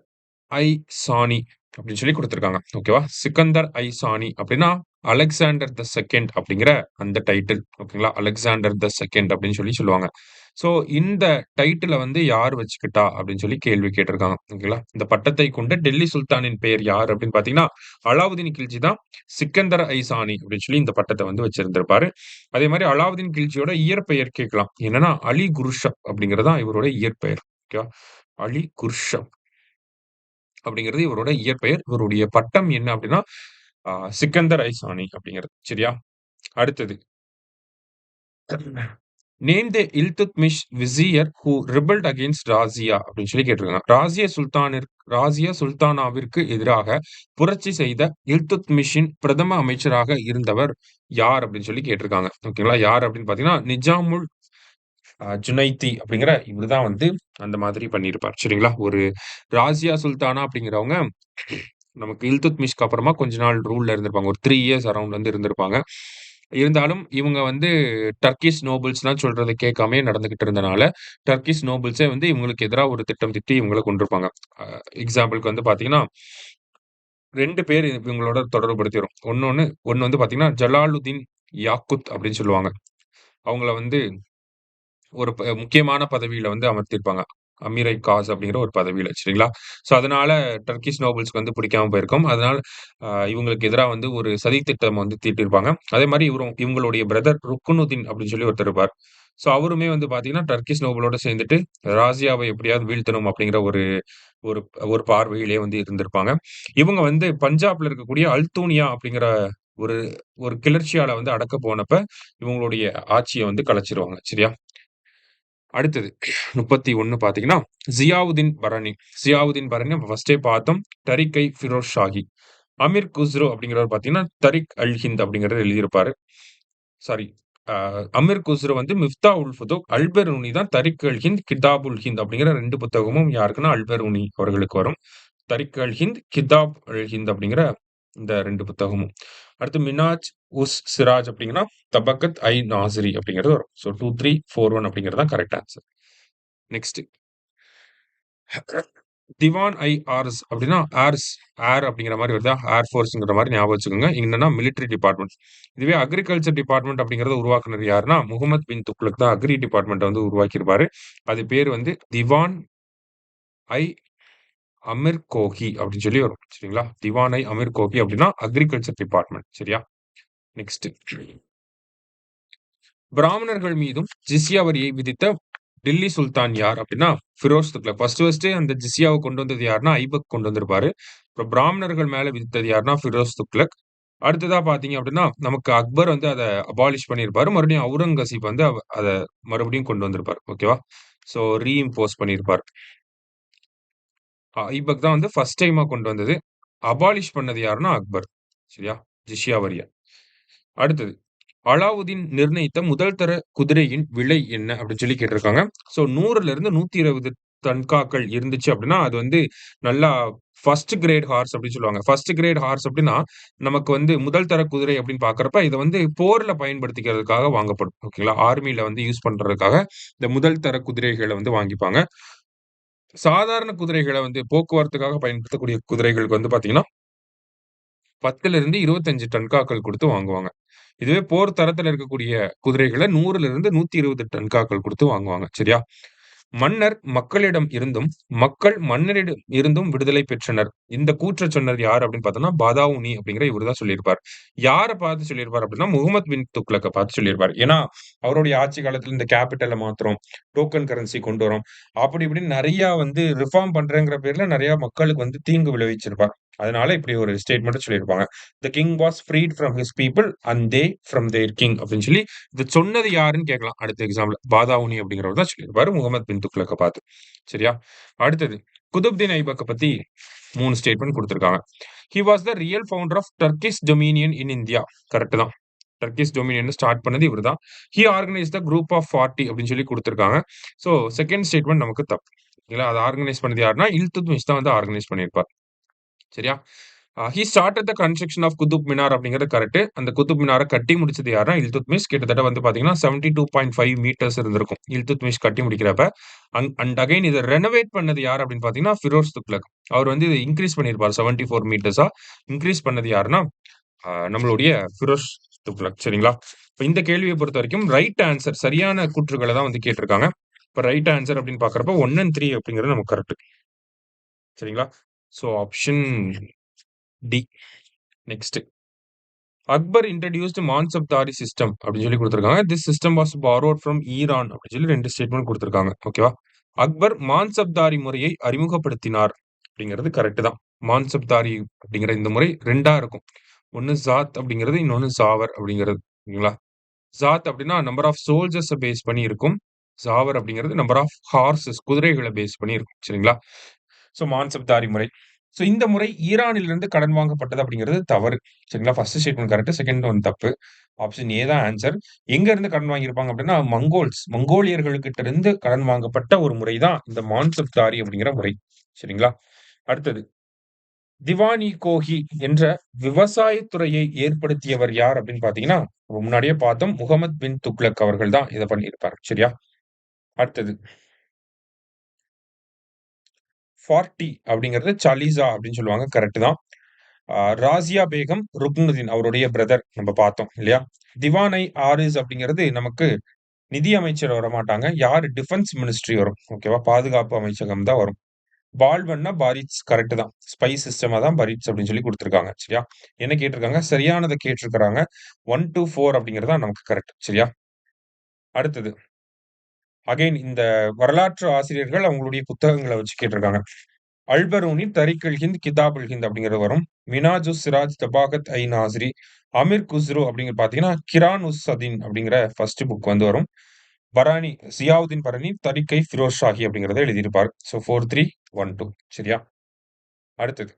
ஐ சானி அப்படின்னு சொல்லி குடுத்திருக்காங்க. ஓகேவா? சிக்கந்தர் ஐ சானி அப்படின்னா, அலெக்சாண்டர் த செகண்ட் அப்படிங்கிற அந்த டைட்டில். ஓகேங்களா? அலெக்சாண்டர் த செகண்ட் அப்படின்னு சொல்லி சொல்லுவாங்க. ஸோ இந்த டைட்டில வந்து யார் வச்சுக்கிட்டா அப்படின்னு சொல்லி கேள்வி கேட்டிருக்காங்க. ஓகேங்களா? இந்த பட்டத்தை கொண்ட டெல்லி சுல்தானின் பெயர் யார் அப்படின்னு பார்த்தீங்கன்னா, அலாவுதீன் கில்ஜி தான் சிக்கந்தர் ஐ சானி அப்படின்னு சொல்லி இந்த பட்டத்த வந்து வச்சிருந்திருப்பாரு. அதே மாரி அலாவுதீன் கில்ஜியோட இயற்பெயர் கேட்கலாம். என்னன்னா, அலி குர்ஷப் அப்படிங்கிறது தான் இவரோட இயற்பெயர். ஓகேவா? அலி குர்ஷப் அப்படிங்கிறது இவரோட இயற்பெயர். இவருடைய பட்டம் என்ன அப்படின்னா, அ சிக்கந்தர் ஐ சானி அப்படிங்கிறது. சரியா? அடுத்தது. Name the Iltutmish vizier who rebelled against Razia அப்படின்னு சொல்லி கேட்டிருக்காங்க. ராசியா சுல்தானாவிற்கு எதிராக புரட்சி செய்த இல்துத்மிஷின் பிரதம அமைச்சராக இருந்தவர் யார் அப்படின்னு சொல்லி கேட்டிருக்காங்க. ஓகேங்களா? யார் அப்படின்னு பார்த்தீங்கன்னா, நிஜாமுல் ஜுனைதி அப்படிங்கிற இவரு தான் வந்து அந்த மாதிரி பண்ணியிருப்பார். சரிங்களா? ஒரு ராசியா சுல்தானா அப்படிங்கிறவங்க நமக்கு இல்துத்மிஷ்க்கு அப்புறமா கொஞ்ச நாள் ரூல்ல இருந்திருப்பாங்க. ஒரு 3 இயர்ஸ் அரவுண்ட் வந்து இருந்திருப்பாங்க. இருந்தாலும் இவங்க வந்து டர்க்கிஷ் நோபல்ஸ்லாம் சொல்றத கேட்காமயே நடந்துகிட்டு இருந்தனால, டர்க்கிஷ் நோபல்ஸே வந்து இவங்களுக்கு எதிரா ஒரு திட்டம் தீட்டி இவங்கள கொன்றுப்பாங்க. அ எக்ஸாம்பிள்க்கு வந்து பார்த்தீங்கன்னா, 2 பேர் இவங்களோட தொடர்புபடுத்திரும். ஒண்ணு வந்து பார்த்தீங்கன்னா, ஜலாலுதீன் யாக்குத் அப்படின்னு சொல்லுவாங்க. அவங்கள வந்து ஒரு முக்கியமான பதவியில வந்து அமர்த்தியிருப்பாங்க. அமீரை காஸ் அப்படிங்கிற ஒரு பதவியில சரிங்களா? ஸோ அதனால டர்க்கிஷ் நோபல்ஸ்க்கு வந்து பிடிக்காம போயிருக்கும். அதனால இவங்களுக்கு எதிரா வந்து ஒரு சதி திட்டம் வந்து தீட்டியிருப்பாங்க. அதே மாரி இவங்களுடைய பிரதர் ருக்குனுதீன் அப்படின்னு சொல்லி ஒருத்தர் இருப்பார். ஸோ அவருமே வந்து பார்த்தீங்கன்னா, டர்க்கிஷ் நோபலோட சேர்ந்துட்டு ராசியாவ எப்படியாவது வீழ்த்தணும் அப்படிங்கிற ஒரு ஒரு ஒரு பார்வையிலே வந்து இருந்திருப்பாங்க. இவங்க வந்து பஞ்சாப்ல இருக்கக்கூடிய அல்தூனியா அப்படிங்கிற ஒரு ஒரு கிளர்ச்சியால வந்து அடக்க போனப்ப, இவங்களுடைய ஆட்சிய வந்து கலைச்சிருவாங்க. சரியா? அடுத்தது 31 பார்த்தீங்கன்னா, ஜியாவுதீன் பரணி நம்ம ஃபர்ஸ்ட்டே பார்த்தோம். தரிக்-இ ஃபிரோஸ் ஷாஹி. அமீர் குஸ்ரோ அப்படிங்கிறவர் பார்த்தீங்கன்னா, தரிக் அல் ஹிந்த் அப்படிங்கிறத எழுதியிருப்பாரு. சாரி. அ அமீர் குஸ்ரோ வந்து மிஃப்தா உல் ஃபுதூக், அல்பெரூனி தான் தரிக் அல் ஹிந்த், கிதாபுல் ஹிந்த் அப்படிங்கிற 2 புத்தகமும் யாருக்குன்னா, அல்பெரூனி அவர்களுக்கு வரும். தரிக் அல் ஹிந்த், கிதாப் அல் ஹிந்த் அப்படிங்கிற இந்த 2 புத்தகமும். அடுத்து மினாஜ் உஸ் சிராஜ் அப்படிங்கன்னா, தபக்கத் ஐ நாசிரி அப்படிங்கிறது வரும். ஸோ 2, 3, 4, 1 அப்படிங்கிறது தான் கரெக்ட் ஆன்ஸர். நெக்ஸ்ட். திவான் ஐ ஆர்ஸ் அப்படின்னா, ஏர் அப்படிங்கிற மாரி வருதா? ஏர் ஃபோர்ஸ்ங்கிற மாரி ஞாபகம் வச்சுக்கோங்க. என்னன்னா மிலிட்டரி டிபார்ட்மெண்ட். இதுவே அக்ரிகல்ச்சர் டிபார்ட்மெண்ட் அப்படிங்கிறத உருவாக்குனது யாருன்னா, முகமது பின் துக்ளக் தான் அக்ரி டிபார்ட்மெண்ட்ட வந்து உருவாக்கியிருப்பாரு. அது பேர் வந்து திவான் ஐ அமீர் கோகி அப்படின்னு சொல்லி வரும். சரிங்களா? திவான் ஐ அமீர் கோகி அப்படின்னா அக்ரிகல்ச்சர் டிபார்ட்மெண்ட். சரியா? நெக்ஸ்ட். பிராமணர்கள் மீதும் ஜிஸ்யா வரியை விதித்த டில்லி சுல்தான் யார் அப்படின்னா, ஃபிரோஸ் துக்ளக். ஃபர்ஸ்ட் அந்த ஜிஸ்யாவ கொண்டு வந்தது யாருன்னா, ஐபக் கொண்டு வந்திருப்பாரு. அப்புறம் பிராமணர்கள் மேல விதித்தது யாருன்னா, ஃபிரோஸ் துக்ளக். அடுத்ததா பார்த்தீங்க அப்படின்னா, நமக்கு அக்பர் வந்து அத அபாலிஷ் பண்ணியிருப்பாரு. மறுபடியும் அவுரங்கசீப் வந்து அத மறுபடியும் கொண்டு வந்திருப்பாரு. ஓகேவா? ஸோ ரீஇம்போஸ் பண்ணியிருப்பாரு. ஐபக் தான் வந்து ஃபர்ஸ்ட் டைமா கொண்டு வந்தது. அபாலிஷ் பண்ணது யாருன்னா, அக்பர். சரியா? ஜிஸ்யா வரிய. அடுத்தது. அலாவுதீன் நிர்ணயித்த முதல் தர குதிரையின் விலை என்ன? அப்படின்னு சொல்லி கேட்டிருக்காங்க. ஸோ 100ல இருந்து 120 தன்காக்கள் இருந்துச்சு அப்படின்னா, அது வந்து நல்லா ஃபர்ஸ்ட் கிரேட் ஹார்ஸ் அப்படின்னு சொல்லுவாங்க. ஃபர்ஸ்ட் கிரேட் ஹார்ஸ் அப்படின்னா, நமக்கு வந்து முதல் தர குதிரை அப்படின்னு பார்க்கிறப்ப, இத வந்து போர்ல பயன்படுத்திக்கிறதுக்காக வாங்கப்படும். ஓகேங்களா? ஆர்மில வந்து யூஸ் பண்றதுக்காக இந்த முதல் தர குதிரைகள வந்து வாங்கிப்பாங்க. சாதாரண குதிரைகள வந்து போக்குவரத்துக்காக பயன்படுத்தக்கூடிய குதிரைகளுக்கு வந்து பார்த்தீங்கன்னா, 10லிருந்து 25 டன்காக்கள் குடுத்து வாங்குவாங்க. இதுவே போர் தரத்துல இருக்கக்கூடிய குதிரைகள 100லிருந்து 120 டன்காக்கள் குடுத்து வாங்குவாங்க. சரியா? மன்னர் மக்களிடம் இருந்தும், மக்கள் மன்னரிடம் இருந்தும் விடுதலை பெற்றனர். இந்த கூற்ற சொன்னது யார் அப்படின்னு பார்த்தோம்னா, பதாவுனி அப்படிங்கிற இவரு தான் சொல்லியிருப்பார். யார பார்த்து சொல்லியிருப்பார் அப்படின்னா, முகமது பின் துக்ளக்க பார்த்து சொல்லியிருப்பார். ஏன்னா, அவருடைய ஆட்சி காலத்துல இந்த கேப்பிட்டல மாத்துறோம், டோக்கன் கரன்சி கொண்டு வரோம். அப்படி இப்படின்னு நெறையா வந்து ரிஃபார்ம் பண்றேங்கிற பேர்ல நெறைய மக்களுக்கு வந்து தீங்கு விளைவிச்சிருப்பார். அதனால இப்படி ஒரு ஸ்டேட்மெண்ட்ட சொல்லியிருப்பாங்க. "The king was freed from his people and they from their king" அப்படின்னு சொல்லி இத சொன்னது யாருன்னு கேட்கலாம். அடுத்த எக்ஸாம்ல. பாதாவுனி அப்படிங்கிறவர் தான் சொல்லியிருப்பாரு. முகமது பின் துக்ளக்க பார்த்து. சரியா? அடுத்தது. குதுப்தீன் ஐபக்க பத்தி 3 ஸ்டேட்மெண்ட் குடுத்திருக்காங்க. "He was the real founder of Turkish dominion in India." Correct தான். டர்க்கிஷ் டொமினியன் ஸ்டார்ட் பண்ணது இவரு தான். "He organised the group of 40" அப்படின்னு சொல்லி குடுத்திருக்காங்க. ஸோ 2ண்ட் ஸ்டேட்மெண்ட் நமக்கு தப்பு. இல்ல அத ஆர்கனைஸ் பண்ணது யாருன்னா, இல்துத்மிஷ் தான் வந்து ஆர்கனைஸ் பண்ணியிருப்பார். சரியா? He started the construction of Qutub Minar அப்படிங்கிறது கரெக்ட். அந்த குதுப் மினார கட்டி முடிச்சது யாருன்னா இல்துத்மிஷ். கிட்டத்தட்ட வந்து பார்த்தீங்கன்னா 72.5 மீட்டர்ஸ் இருந்திருக்கும். இல்துத்மிஷ் கட்டி முடிக்கிறப்ப. அண்ட் அகைன் இத ரெனோவேட் பண்ணது யார் அப்படின்னு பார்த்தீங்கன்னா, ஃபிரோஸ் துக்ளக். அவர் வந்து இத இன்கிரீஸ் பண்ணியிருப்பார். 74 மீட்டர்ஸா இன்கிரீஸ் பண்ணது யாருன்னா, நம்மளுடைய ஃபிரோஸ் துக்ளக். சரிங்களா? இப்ப இந்த கேள்விய பொறுத்தவரைக்கும் ரைட் ஆன்சர் சரியான கூற்றுகள தான் வந்து கேட்டிருக்காங்க. இப்ப ரைட் ஆன்சர் அப்படின்னு பார்க்கிறப்ப 1 அண்ட் 3 அப்படிங்கிறது நமக்கு கரெக்ட். சரிங்களா? So option D. Next. Akbar introduced mansabdari system அப்படின்னு சொல்லி குடுத்திருக்காங்க. This system was borrowed from Iran அப்படின்னு சொல்லி 2 ஸ்டேட்மெண்ட் குடுத்திருக்காங்க. ஓகேவா? அக்பர் மான்சப்தாரி முறையை அறிமுகப்படுத்தினார் அப்படிங்கிறது கரெக்ட் தான். மான்சப்தாரி அப்படிங்கிற இந்த முறை 2ஆ இருக்கும். ஒண்ணு ஜாத் அப்படிங்கிறது, இன்னொன்னு ஜாவர் அப்படிங்கிறது. ஓகேங்களா? ஜாத் அப்படின்னா நம்பர் ஆஃப் சோல்ஜர்ஸ பேஸ் பண்ணி இருக்கும். ஜாவர் அப்படிங்கிறது நம்பர் ஆஃப் ஹார்ஸஸ் குதிரைகள பேஸ் பண்ணி இருக்கும். சரிங்களா? சோ மான்சப்தாரி முறை. சோ இந்த முறை ஈரானிலிருந்து கடன் வாங்கப்பட்டது அப்படிங்கிறது தவறு. சரிங்களா? First statement correct. Second one தப்பு. ஆப்ஷன் ஏ தான் ஆன்சர். எங்க இருந்து கடன் வாங்கியிருப்பாங்க அப்படின்னா, மங்கோலியர்கள்கிட்ட இருந்து கடன் வாங்கப்பட்ட ஒரு முறை தான் இந்த மான்சப்தாரி அப்படிங்கிற முறை. சரிங்களா? அடுத்தது. திவான் இ கோஹி என்ற விவசாயத் துறையை ஏற்படுத்தியவர் யார் அப்படின்னு பார்த்தீங்கன்னா, நம்ம முன்னாடியே பார்த்தோம். முகமது பின் துக்ளக் அவர்கள் தான் இத பண்ணியிருப்பாரு. சரியா? அடுத்தது. 40 அப்படிங்கிறது சாலிசா அப்படின்னு சொல்லுவாங்க. கரெக்ட் தான். ராசியா பேகம், ருக்னுதீன் அவருடைய பிரதர் நம்ம பார்த்தோம் இல்லையா? திவான்-இ ஆரிஸ் அப்படிங்கிறது நமக்கு நிதி அமைச்சர் வரமாட்டாங்க. யாரு டிஃபென்ஸ் மினிஸ்ட்ரி வரும். ஓகேவா? பாதுகாப்பு அமைச்சகம் தான் வரும். பால்வன்னா பாரிட்ஸ் கரெக்ட் தான். ஸ்பை சிஸ்டமா தான் பரீட்ஸ் அப்படின்னு சொல்லி குடுத்துருக்காங்க. சரியா? என்ன கேட்டிருக்காங்க? சரியானத கேட்டிருக்கிறாங்க. 1 டூ 4 அப்படிங்கிறது தான் நமக்கு கரெக்ட். சரியா? அடுத்தது. அகைன் இந்த வரலாற்று ஆசிரியர்கள் அவங்களுடைய புத்தகங்கள வச்சு கேட்டிருக்காங்க. அல்பரூனி, தரிக் ஹிந்த், கிதாப் ஹிந்த் அப்படிங்கிறது வரும். மினாஜுஸ் சிராஜ், தபாகத் ஐ நாசிரி, அமீர் குஸ்ரு அப்படிங்கிற பார்த்தீங்கன்னா, கிரான் உஸ் சதீன் அப்படிங்கிற ஃபர்ஸ்ட் புக் வந்து வரும். பரானி, சியாவுதீன் பரணி, தரிக்-இ ஃபிரோஸ் ஷாஹி அப்படிங்கிறத எழுதியிருப்பார். சோ 4, 3, 1, 2 சரியா? அடுத்தது.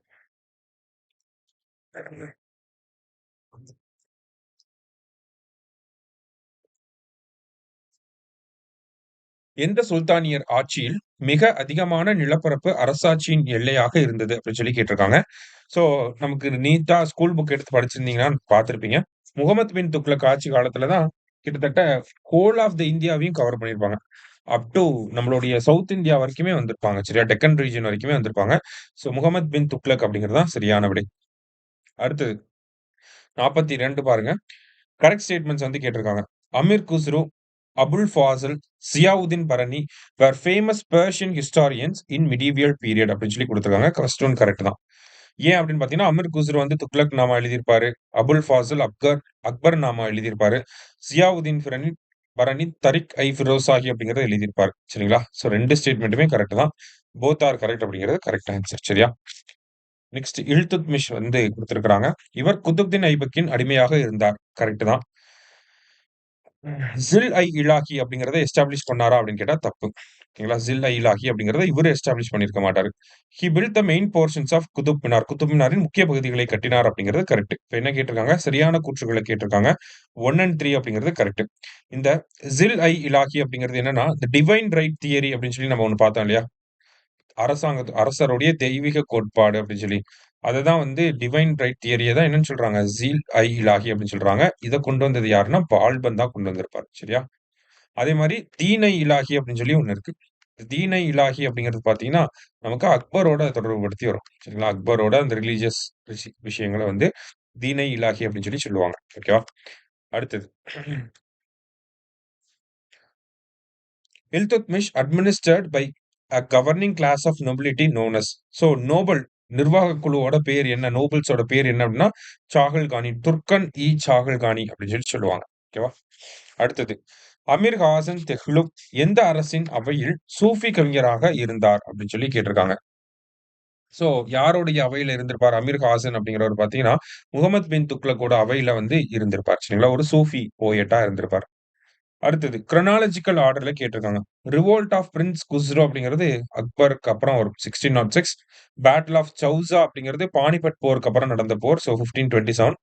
எந்த சுல்தானியர் ஆட்சியில் மிக அதிகமான நிலப்பரப்பு அரசாட்சியின் எல்லையாக இருந்தது அப்படின்னு சொல்லி கேட்டிருக்காங்க. சோ நமக்கு நீட்டா ஸ்கூல் புக் எடுத்து படிச்சிருந்தீங்கன்னா பார்த்திருப்பீங்க. முகமது பின் துக்ளக் ஆட்சி காலத்துல தான் கிட்டத்தட்ட ஹோல் ஆஃப் த இந்தியாவையும் கவர் பண்ணியிருப்பாங்க. அப் டூ நம்மளுடைய சவுத் இந்தியா வரைக்குமே வந்திருப்பாங்க. சரியா? டெக்கன் ரீஜியன் வரைக்குமே வந்திருப்பாங்க. சோ முகமது பின் துக்ளக் அப்படிங்கிறது தான் சரியான விடை. அடுத்தது 42 பாருங்க. கரெக்ட் ஸ்டேட்மெண்ட்ஸ் வந்து கேட்டிருக்காங்க. அமீர் குஸ்ரு, அபுல் ஃபாசில், சியாவுதீன் பரணி வேர் ஃபேமஸ் பெர்ஷியன் ஹிஸ்டாரியன்ஸ் இன் மிடிவியல் பீரியட் அப்படின்னு சொல்லி குடுத்துருக்காங்க. ஃபர்ஸ்ட் ஒன் கரெக்ட் தான். ஏன் அப்படின்னு பார்த்தீங்கன்னா, அமீர் குஸ்ரு வந்து துக்ளக் நாமா எழுதியிருப்பாரு. அபுல் ஃபாசில் அக்பர் நாமா எழுதியிருப்பாரு. சியாவுதீன் பரணி தரிக்-இ ஃபிரோஸாகி அப்படிங்கிறத எழுதியிருப்பாரு. சரிங்களா? சோ 2 ஸ்டேட்மெண்ட்டுமே கரெக்ட் தான். போத் ஆர் கரெக்ட் அப்படிங்கிறது கரெக்ட் ஆன்சர். சரியா? நெக்ஸ்ட் இல்துத்மிஷ் வந்து குடுத்திருக்காங்க. இவர் குதுப்தீன் ஐபக்கின் அடிமையாக இருந்தார். கரெக்ட் தான். ஜில்-இ-இலாஹி அப்படிங்கிறத எஸ்டாப்ளிஷ் பண்ணாரா அப்படின்னு கேட்டா தப்பு. ஓகேங்களா? ஜில்-இ-இலாஹி அப்படிங்கிறத இவரு எஸ்டாப்ளிஷ் பண்ணியிருக்க மாட்டாரு. He built the main portions of Qutub Minar. Qutub மினாரின் முக்கிய பகுதிகளை கட்டினார் அப்படிங்கிறது கரெக்ட். இப்ப என்ன கேட்டிருக்காங்க? சரியான கூற்றுகள கேட்டிருக்காங்க. 1 அண்ட் 3 அப்படிங்கிறது கரெக்ட். இந்த ஜில்-இ-இலாஹி அப்படிங்கிறது என்னன்னா, தி டிவைன் ரைட் தியரி அப்படின்னு சொல்லி நம்ம ஒண்ணு பார்த்தோம் இல்லையா? அரசருடைய தெய்வீக கோட்பாடு அப்படின்னு சொல்லி. அததான் வந்து டிவைன் ரைட் தியரிய தான் என்னன்னு சொல்றாங்க? ஜீல்-இ-இலாஹி அப்படின்னு சொல்றாங்க. இத கொண்டு வந்தது யாருன்னா, பால்பன் தான் கொண்டு வந்திருப்பாரு. சரியா? அதே மாரி தீன்-இ-இலாஹி அப்படின்னு சொல்லி ஒண்ணு இருக்கு. தீன்-இ-இலாஹி அப்படிங்கிறது பார்த்தீங்கன்னா, நமக்கு அக்பரோட தொடர்புபடுத்தி வரும். சரிங்களா? அக்பரோட அந்த ரிலிஜியஸ் விஷயங்கள வந்து தீன்-இ-இலாஹி அப்படின்னு சொல்லி சொல்லுவாங்க. ஓகேவா? அடுத்தது. Iltutmish administered by a governing class of nobility known as. So noble நிர்வாக குழுவோட பேர் என்ன? நோபல்ஸோட பேர் என்ன அப்படின்னா, சாகல்கானி. துர்க்கன்-இ-சாகல்கானி அப்படின்னு சொல்லி சொல்லுவாங்க. ஓகேவா? அடுத்தது. அமீர் ஹாசன் தெஹ்லுக் எந்த அரசின் அவையில் சூஃபி கவிஞராக இருந்தார்? அப்படின்னு சொல்லி கேட்டிருக்காங்க. சோ யாருடைய அவையில இருந்திருப்பார்? அமீர் ஹாசன் அப்படிங்கிறவர் பார்த்தீங்கன்னா, முகமது பின் துக்ளக்கோட அவையில வந்து இருந்திருப்பார். சரிங்களா? ஒரு சூஃபி போயட்டா இருந்திருப்பார். அடுத்தது கிரோனாலஜிக்கல் ஆர்டர்ல கேட்டிருக்காங்க. ரிவோல்ட் ஆஃப் பிரின்ஸ் குஸ்ரு அப்படிங்கிறது அக்பருக்கு அப்புறம் வரும். 1606 பேட்டில் ஆஃப் சௌசா அப்படிங்கிறது பானிபட் போருக்கு அப்புறம் நடந்த போர். So 1527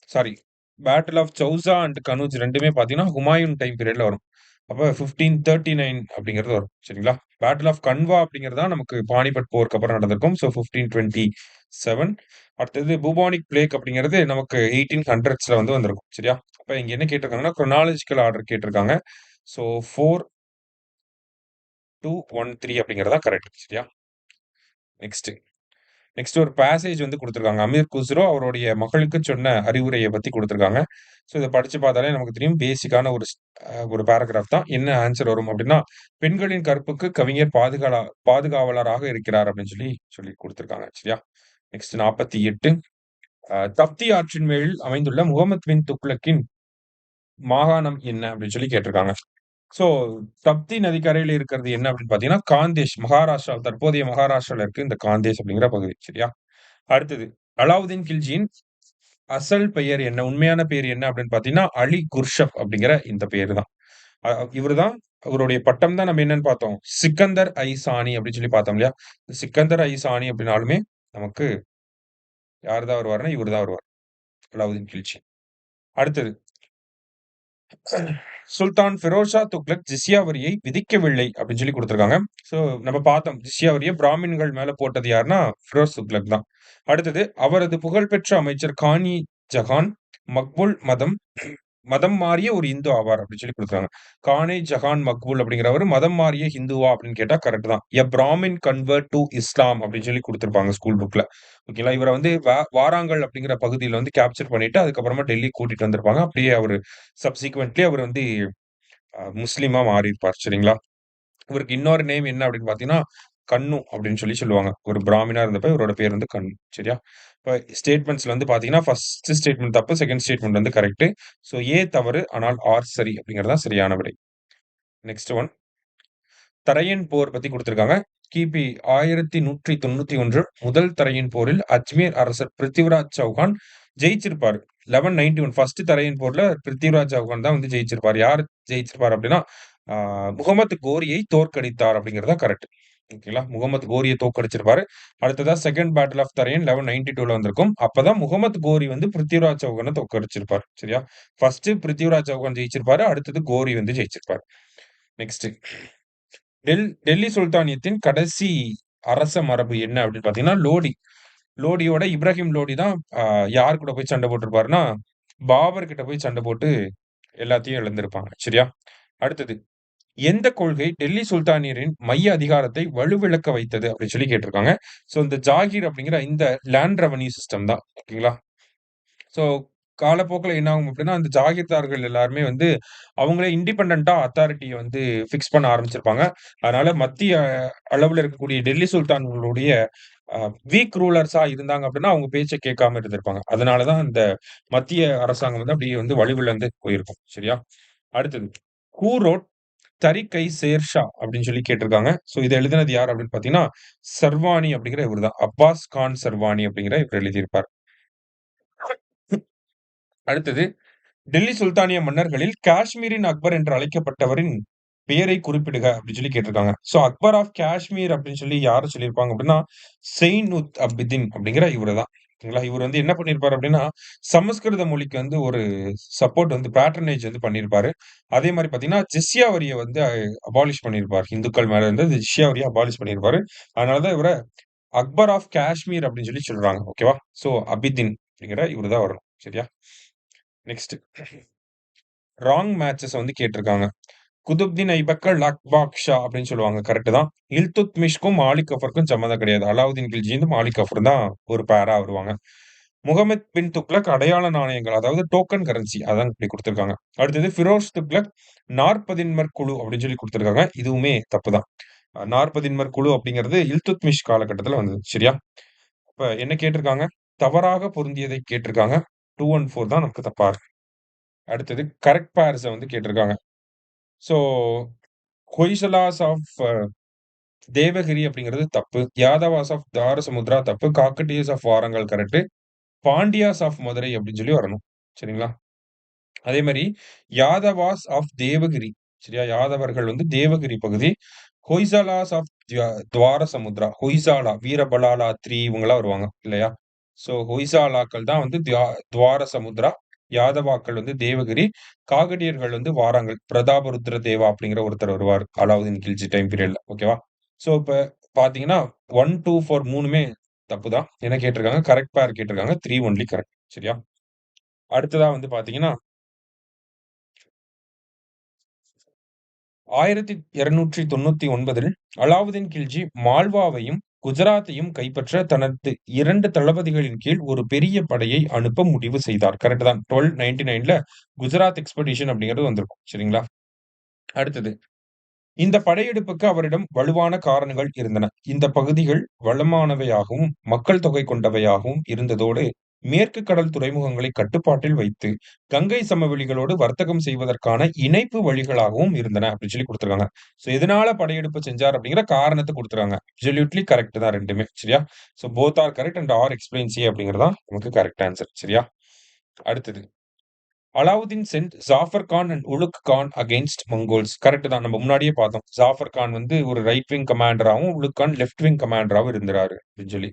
sorry battle of Chausa and Kannauj 2மே பார்த்தீங்கன்னா, ஹுமாயூன் டைம் பீரியட்ல வரும். அப்ப 1539 அப்படிங்கிறது வரும். சரிங்களா? பேட்டில் ஆஃப் கன்வா அப்படிங்கிறது தான் நமக்கு பானிபட் போருக்கு அப்புறம் நடந்திருக்கும். ஸோ 1527. அடுத்தது பூபானிக் பிளேக் அப்படிங்கிறது நமக்கு 1800ஸ்ல வந்து வந்திருக்கும். சரியா? அப்ப இங்க என்ன கேட்டிருக்காங்கன்னா, குரோனாலஜிக்கல் ஆர்டர் கேட்டிருக்காங்க. ஸோ 4213 அப்படிங்கிறது தான் கரெக்ட். சரியா? நெக்ஸ்ட். நெக்ஸ்ட் ஒரு பேசேஜ் வந்து குடுத்திருக்காங்க. அமீர் குஸ்ரோ அவருடைய மகளுக்கு சொன்ன அறிவுரைய பத்தி குடுத்திருக்காங்க. ஸோ இத படிச்சு பார்த்தாலே நமக்கு தெரியும். பேசிக்கான ஒரு பேராகிராஃப் தான். என்ன ஆன்ஸர் வரும் அப்டின்னா, "பெண்களின் கற்புக்கு கவிஞர் பாதுகாவலராக இருக்கிறார்" அப்டின்னு சொல்லி சொல்லி குடுத்திருக்காங்க. சரியா? நெக்ஸ்ட் 48. தப்தி ஆற்றின் மேல் அமைந்துள்ள முகமது பின் துக்ளக்கின் மாகாணம் என்ன? அப்டின்னு சொல்லி கேட்டிருக்காங்க. ஸோ தப்தி நதிக்கரையில இருக்கிறது என்ன அப்டின்னு பார்த்தீங்கன்னா, காந்தேஷ் மகாராஷ்டிரா தற்போதைய மகாராஷ்டிரால இருக்கு இந்த காந்தேஷ் அப்டிங்கிற பகுதி. சரியா? அடுத்தது அலாவுதீன் கில்ஜியின் அசல் பெயர் என்ன? உண்மையான பெயர் என்ன அப்படின்னு பார்த்தீங்கன்னா, அலி குர்ஷப் அப்படிங்கிற இந்த பேரு தான். அ இவரு தான் அவருடைய பட்டம் தான் நம்ம என்னன்னு பார்த்தோம். சிக்கந்தர் ஐ சானி அப்படின்னு சொல்லி பார்த்தோம் இல்லையா? சிக்கந்தர் ஐ சானி அப்படின்னாலுமே நமக்கு யார் தான் வருவாருன்னா, இவரு தான் வருவார். அலாவுதீன் கில்ஜி. அடுத்தது சுல்தான் ஃபிரோஸ் ஷா துக்ளக் ஜிஸ்யா வரியை விதிக்கவில்லை அப்படின்னு சொல்லி குடுத்திருக்காங்க. ஸோ நம்ம பார்த்தோம். ஜிஸ்யா வரிய பிராமின்கள் மேல போட்டது யாருன்னா, ஃபிரோஸ் துக்ளக் தான். அடுத்தது அவரது புகழ்பெற்ற அமைச்சர் கானி ஜஹான் மக்புல் மதம் மதம் மாறிய ஒரு இந்து ஆவார் அப்படின்னு சொல்லி குடுக்குறாங்க. கானே ஜஹான் மக்பூல் அப்படிங்கிறவரு மதம் மாறிய ஹிந்துவா அப்படின்னு கேட்டா கரெக்ட் தான். எ பிராமின் கன்வெர்ட் டூ இஸ்லாம் அப்படின்னு சொல்லி குடுத்திருப்பாங்க ஸ்கூல் புக்ல. ஓகேங்களா? இவர வந்து வாராங்கல் அப்படிங்கிற பகுதியில வந்து கேப்சர் பண்ணிட்டு, அதுக்கப்புறமா டெல்லி கூட்டிட்டு வந்திருப்பாங்க. அப்படியே அவரு சப்சிக்வென்ட்லி அவர் வந்து முஸ்லீமா மாறியிருப்பார். சரிங்களா? இவருக்கு இன்னொரு நேம் என்ன அப்படின்னு பார்த்தீங்கன்னா, கன்னு அப்படின்னு சொல்லி சொல்லுவாங்க. ஒரு பிராமினா இருந்தப்ப இவரோட பேர் வந்து கன்னு. சரியா? இப்ப ஸ்டேட்மெண்ட்ஸ்ல வந்து பார்த்தீங்கன்னா, ஃபர்ஸ்ட் ஸ்டேட்மெண்ட் தப்பு. செகண்ட் ஸ்டேட்மெண்ட் வந்து கரெக்ட். ஸோ ஏ தவறு. ஆனால் ஆர் சரி அப்படிங்கிறது தான் சரியான விடை. Next one. தரையன் போர் பத்தி குடுத்திருக்காங்க. கிபி 1191 முதல் தரையன் போரில் அஜ்மீர் அரசர் பிருத்திவிராஜ் சௌகான் ஜெயிச்சிருப்பாரு. 1191 ஃபர்ஸ்ட் தரையன் போர்ல பிருத்திவிராஜ் சௌகான் தான் வந்து ஜெயிச்சிருப்பாரு. யார் ஜெயிச்சிருப்பாரு அப்டின்னா, ஆ முகமது கோரியை தோற்கடித்தார் அப்டிங்கிறது தான் கரெக்ட். ஓகேங்களா? முகமது கோரிய தோற்கடிச்சிருப்பாரு. அடுத்ததா செகண்ட் பேட்டில் ஆஃப் தரையன் 1192ல வந்திருக்கும். அப்பதான் முகமது கோரி வந்து பிருத்திவிராஜ் சௌகான தோற்கடிச்சிருப்பாரு. சரியா? ஃபர்ஸ்ட் பிருத்திவிராஜ் சௌகான் ஜெயிச்சிருப்பாரு. அடுத்தது கோரி வந்து ஜெயிச்சிருப்பாரு. நெக்ஸ்ட். டெல்லி சுல்தானியத்தின் கடைசி அரச மரபு என்ன அப்படின்னு பார்த்தீங்கன்னா, லோடி. லோடியோட இப்ராஹிம் லோடி தான் யார் கூட போய் சண்டை போட்டிருப்பாருன்னா, பாபர் கிட்ட போய் சண்டை போட்டு எல்லாத்தையும் இழந்திருப்பாங்க. சரியா? அடுத்தது, எந்த கொள்கை டெல்லி சுல்தானியரின் மைய அதிகாரத்தை வலுவிழக்க வைத்தது? அப்படின்னு சொல்லி கேட்டிருக்காங்க. ஸோ இந்த ஜாகீர் அப்படிங்கிற இந்த லேண்ட் ரெவென்யூ சிஸ்டம் தான். ஓகேங்களா? ஸோ காலப்போக்குல என்ன ஆகும் அப்படின்னா, அந்த ஜாகீர்தார்கள் எல்லாருமே வந்து அவங்களே இண்டிபெண்டன்ட்டா அத்தாரிட்டிய வந்து ஃபிக்ஸ் பண்ண ஆரம்பிச்சிருப்பாங்க. அதனால மத்திய அளவுல இருக்கக்கூடிய டெல்லி சுல்தான்களுடைய அ வீக் ரூலர்ஸா இருந்தாங்க அப்படின்னா, அவங்க பேச்ச கேட்காம இருந்திருப்பாங்க. அதனால தான் இந்த மத்திய அரசாங்கம் வந்து அப்படியே வந்து வலுவிழந்து போயிருக்கும். சரியா? அடுத்தது. ஹூ ரோட் தரிக் ஐ சேர்ஷா அப்படின்னு சொல்லி கேட்டிருக்காங்க. ஸோ இத எழுதினது யார் அப்படின்னு பார்த்தீங்கன்னா, சர்வானி அப்படிங்கிற இவரு தான். அப்பாஸ் கான் சர்வானி அப்படிங்கிற இவர் எழுதியிருப்பார். அடுத்தது டெல்லி சுல்தானிய மன்னர்களில் காஷ்மீரின் அக்பர் என்று அழைக்கப்பட்டவரின் பெயரை குறிப்பிடுக அப்படின்னு சொல்லி கேட்டிருக்காங்க. ஸோ அக்பர் ஆஃப் காஷ்மீர் அப்படின்னு சொல்லி யார சொல்லியிருப்பாங்க அப்படின்னா, செயின்உத் அபிதீன் அப்படிங்கிற இவரு தான். ஓகேங்களா? இவரு வந்து என்ன பண்ணியிருப்பாரு அப்படின்னா, சமஸ்கிருத மொழிக்கு வந்து ஒரு சப்போர்ட் வந்து பேட்ரனேஜ் வந்து பண்ணியிருப்பாரு. அதே மாரி பார்த்தீங்கன்னா, ஜிஸ்யா வரிய வந்து அபாலிஷ் பண்ணியிருப்பார். இந்துக்கள் மேல இருந்த ஜிஸ்யா வரிய அபாலிஷ் பண்ணியிருப்பாரு. அதனால தான் இவர அக்பர் ஆஃப் காஷ்மீர் அப்படின்னு சொல்லி சொல்றாங்க. ஓகேவா? ஸோ அபிதீன் அப்படிங்கிற இவரு தான் வரணும். சரியா? நெக்ஸ்ட். ராங் மேட்சஸ் வந்து கேட்டிருக்காங்க. குதுப்தீன் ஐபக் லக்பாக் ஷா அப்படின்னு சொல்லுவாங்க. கரெக்ட் தான். இல்துத்மிஷ்க்கும், மாலிக் கஃபருக்கும் சம்மந்தம் கிடையாது. அலாவுதீன் கில்ஜியும், மாலிக் கஃபர் தான் ஒரு பேரா வருவாங்க. முகமது பின் துக்ளக் அடையாள நாணயங்கள், அதாவது டோக்கன் கரன்சி அதான் இப்படி குடுத்திருக்காங்க. அடுத்தது ஃபிரோஸ் துக்ளக் நாற்பதின்மர் குழு அப்படின்னு சொல்லி குடுத்திருக்காங்க. இதுவுமே தப்பு தான். நாற்பதின்மர் குழு அப்படிங்கிறது இல்துத்மிஷ் காலகட்டத்தில வந்தது. சரியா? இப்ப என்ன கேட்டிருக்காங்க? தவறாக பொருந்தியதை கேட்டிருக்காங்க. 2 அண்ட் 4 தான் நமக்கு தப்பா இருக்கு. அடுத்தது கரெக்ட் பேர்ஸ வந்து கேட்டிருக்காங்க. ஸோ ஹொய்சலாஸ் ஆஃப் தேவகிரி அப்படிங்கிறது தப்பு. யாதவாஸ் ஆஃப் தாரசமுத்ரா தப்பு. Kakatiyas of Warangal correct. Pandyas of Madurai அப்படின்னு சொல்லி வரணும். சரிங்களா? அதே மாரி யாதவாஸ் ஆஃப் தேவகிரி. சரியா? யாதவர்கள் வந்து தேவகிரி பகுதி. ஹொய்சலாஸ் ஆஃப் துவாரசமுத்ரா. ஹொய்சாலா, வீரபலாலா 3 இவங்கலாம் வருவாங்க இல்லையா? ஸோ ஹொய்சாலாக்கள் தான் வந்து துவாரசமுத்ரா. யாதவாக்கள் வந்து தேவகிரி, காகடியர்கள் வந்து வாராங்கல். பிரதாபருத்ர தேவா அப்படிங்கிற ஒருத்தர் வருவாரு. அலாவுதீன் கில்ஜி டைம் பீரியட்ல. ஓகேவா? சோ, இப்ப பார்த்தீங்கன்னா 1, 2, 4 3மே தப்பு தான். என்ன கேட்டிருக்காங்க? கரெக்ட் பேர் கேட்டிருக்காங்க. 3 ஒன்லி கரெக்ட். சரியா? அடுத்ததா வந்து பார்த்தீங்கன்னா 1299இல் அலாவுதீன் கில்ஜி மால்வாவையும், குஜராத்தையும் கைப்பற்ற தனது 2 தளபதிகளின் கீழ் ஒரு பெரிய படையை அனுப்ப முடிவு செய்தார். கரெக்ட் தான். 1299ல குஜராத் எக்ஸ்பெடிஷன் அப்படிங்கிறது வந்திருக்கும். சரிங்களா? அடுத்தது. இந்த படையெடுப்புக்கு அவரிடம் வலுவான காரணங்கள் இருந்தன. இந்த பகுதிகள் வளமானவையாகவும், மக்கள் தொகை கொண்டவையாகவும் இருந்ததோடு, மேற்கு கடல் துறைமுகங்களை கட்டுப்பாட்டில் வைத்து, கங்கை சமவெளிகளோடு வர்த்தகம் செய்வதற்கான இணைப்பு வழிகளாகவும் இருந்தன அப்படின்னு சொல்லி குடுத்திருக்காங்க. சோ எதனால படையெடுப்பு செஞ்சார் அப்படிங்கிற காரணத்த குடுத்துருக்காங்க. அப்சல்யூட்லி கரெக்ட் தான் 2மே. சரியா? So both are correct and R explains A அப்படிங்கிறது தான் நமக்கு கரெக்ட் ஆன்சர். சரியா? அடுத்தது. Alauddin sent Zafar Khan and Ulugh Khan against Mongols. Correct தான். நம்ம முன்னாடியே பார்த்தோம். ஜாஃபர் கான் வந்து ஒரு ரைட் விங் கமாண்டராவும், உலுக் கான் லெஃப்ட் விங் கமாண்டராவும் இருந்தாரு அப்படின்னு சொல்லி.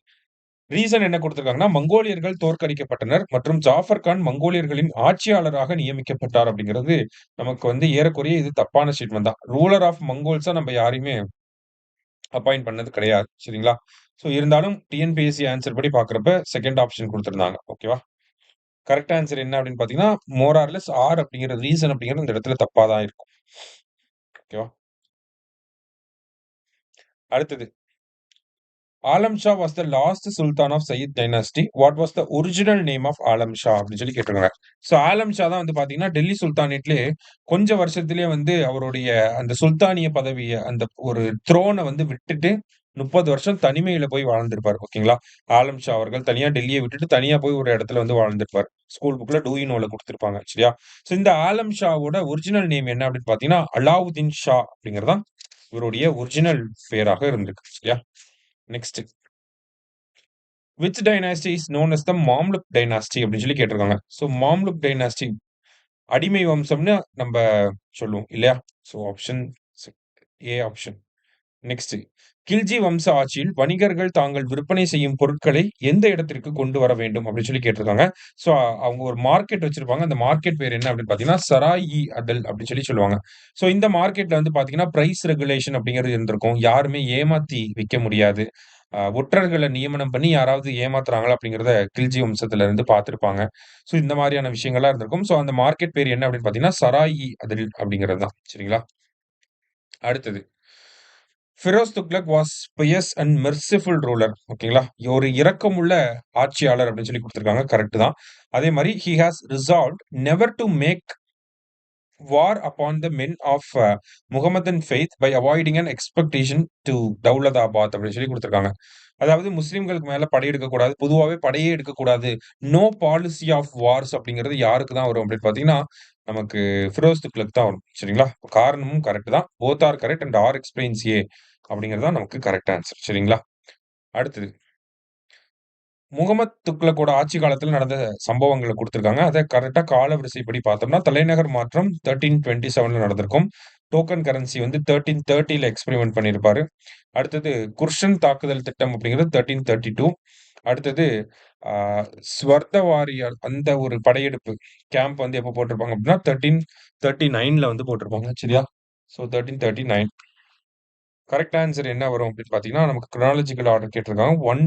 ரீசன் என்ன குடுத்திருக்காங்கன்னா, மங்கோலியர்கள் தோற்கடிக்கப்பட்டனர் மற்றும் ஜாஃபர் கான் மங்கோலியர்களின் ஆட்சியாளராக நியமிக்கப்பட்டார் அப்படிங்கிறது நமக்கு வந்து ஏறக்குறைய இது தப்பான ஸ்டேட்மெண்ட் தான். ரூலர் ஆஃப் மங்கோல்ஸா நம்ம யாரையுமே அப்பாயிண்ட் பண்ணது கிடையாது. சரிங்களா? சோ இருந்தாலும் டிஎன்பிஎஸ்சி ஆன்சர் படி பார்க்கிறப்ப 2ண்ட் ஆப்ஷன் குடுத்திருந்தாங்க. ஓகேவா? கரெக்ட் ஆன்சர் என்ன அப்படின்னு பார்த்தீங்கன்னா, மோர் ஆர் லெஸ் ஆர் அப்படிங்கிற ரீசன் அப்படிங்கிறது இந்த இடத்துல தப்பா தான் இருக்கும். ஓகேவா? அடுத்தது. Alam Shah was the last sultan of Sayyid dynasty. What was the original name of Alam Shah அப்படின்னு சொல்லி கேட்டிருக்காங்க. சோ ஆலம் ஷா தான் வந்து பார்த்தீங்கன்னா, டெல்லி சுல்தானேட்லயே கொஞ்ச வருஷத்திலேயே வந்து அவருடைய அந்த சுல்தானிய பதவிய, அந்த ஒரு த்ரோன வந்து விட்டுட்டு 30 வருஷம் தனிமையில போய் வாழ்ந்திருப்பாரு. ஓகேங்களா? ஆலம் ஷா அவர்கள் தனியா டெல்லிய விட்டுட்டு தனியா போய் ஒரு இடத்துல வந்து வாழ்ந்திருப்பாரு. ஸ்கூல் புக்ல டூ யூ நோல குடுத்திருப்பாங்க. சரியா? சோ இந்த ஆலம் ஷாவோட ஒரிஜினல் நேம் என்ன அப்படின்னு பார்த்தீங்கன்னா, அலாவுதீன் ஷா அப்படிங்கிறது தான் இவருடைய ஒரிஜினல் பெயராக இருந்திருக்கு. சரியா? Next. Which dynasty is known as the Mamluk dynasty அப்படின்னு சொல்லி கேட்டிருக்காங்க. சோ மாம்லுக் டைனாஸ்டி அடிமை வம்சம்னு நம்ப சொல்லுவோம் இல்லையா? So option C A option. Next. Khilji வம்ச ஆட்சியில் வணிகர்கள் தாங்கள் விற்பனை செய்யும் பொருட்களை எந்த இடத்திற்கு கொண்டு வர வேண்டும் அப்படின்னு சொல்லி கேட்டிருக்காங்க. சோ அவங்க ஒரு மார்க்கெட் வச்சிருப்பாங்க. அந்த மார்க்கெட் பேர் என்ன அப்படின்னு பார்த்தீங்கன்னா, சராய் இ அதல் அப்படின்னு சொல்லி சொல்லுவாங்க. சோ இந்த மார்க்கெட்ல வந்து பார்த்தீங்கன்னா, பிரைஸ் ரெகுலேஷன் அப்படிங்கிறது இருந்திருக்கும். யாருமே ஏமாத்தி விக்க முடியாது. ஒற்றர்கள நியமனம் பண்ணி யாராவது ஏமாத்துறாங்களா அப்படிங்கிறத கில்ஜி வம்சத்துல இருந்து பார்த்திருப்பாங்க. சோ இந்த மாரியான விஷயங்கள்லாம் இருந்திருக்கும். சோ அந்த மார்க்கெட் பேர் என்ன அப்படின்னு பார்த்தீங்கன்னா, சராய் இ அதில் அப்படிங்கிறது தான். சரிங்களா? அடுத்தது. Firoz Tughlaq was pious and merciful ruler. ஓகேங்களா? ஒரு இரக்கமுள்ள ஆட்சியாளர் அப்படின்னு சொல்லி குடுத்திருக்காங்க. கரெக்ட் தான். அதே மாரி he has resolved never to make war upon the men of Muhammadan faith by avoiding an expectation to Daulatabad அப்படின்னு சொல்லி குடுத்திருக்காங்க. அதாவது முஸ்லிம்களுக்கு மேல படையெடுக்கக் கூடாது. பொதுவாவே படையே எடுக்கக்கூடாது. நோ பாலிசி ஆஃப் வார்ஸ் அப்படிங்கிறது யாருக்கு தான் வரும் அப்படின்னு பார்த்தீங்கன்னா, நமக்கு ஃபிரோஸ் துக்ளக் தான் வரும். சரிங்களா? காரணமும் கரெக்ட் தான். Both are correct and R explains A அப்படிங்கிறது தான் நமக்கு கரெக்ட் ஆன்சர். சரிங்களா? அடுத்தது. முகமது துக்ளக்கோட ஆட்சி காலத்துல நடந்த சம்பவங்கள குடுத்திருக்காங்க. அத கரெக்ட்டா காலவரிசைப்படி பார்த்தோம்னா, தலைநகர் மாற்றம் 1327ல நடந்திருக்கும். டோக்கன் கரன்சி வந்து 1330ல எக்ஸ்பெரிமென்ட் பண்ணியிருப்பாரு. அடுத்தது குர்ஷன் தாக்குதல் திட்டம் அப்படிங்கிறது 1332. அடுத்தது ஆ ஸ்வர்த வாரியர் அந்த ஒரு படையெடுப்பு கேம்ப் வந்து எப்போ போட்டிருப்பாங்க அப்படின்னா, 1339ல வந்து போட்டிருப்பாங்க. சரியா? ஸோ 1339. கரெக்ட் ஆன்சர் என்ன வரும் அப்படின்னு பார்த்தீங்கன்னா, நமக்கு குரோனாலஜிக்கல் ஆர்டர் கேட்டிருக்காங்க. 1,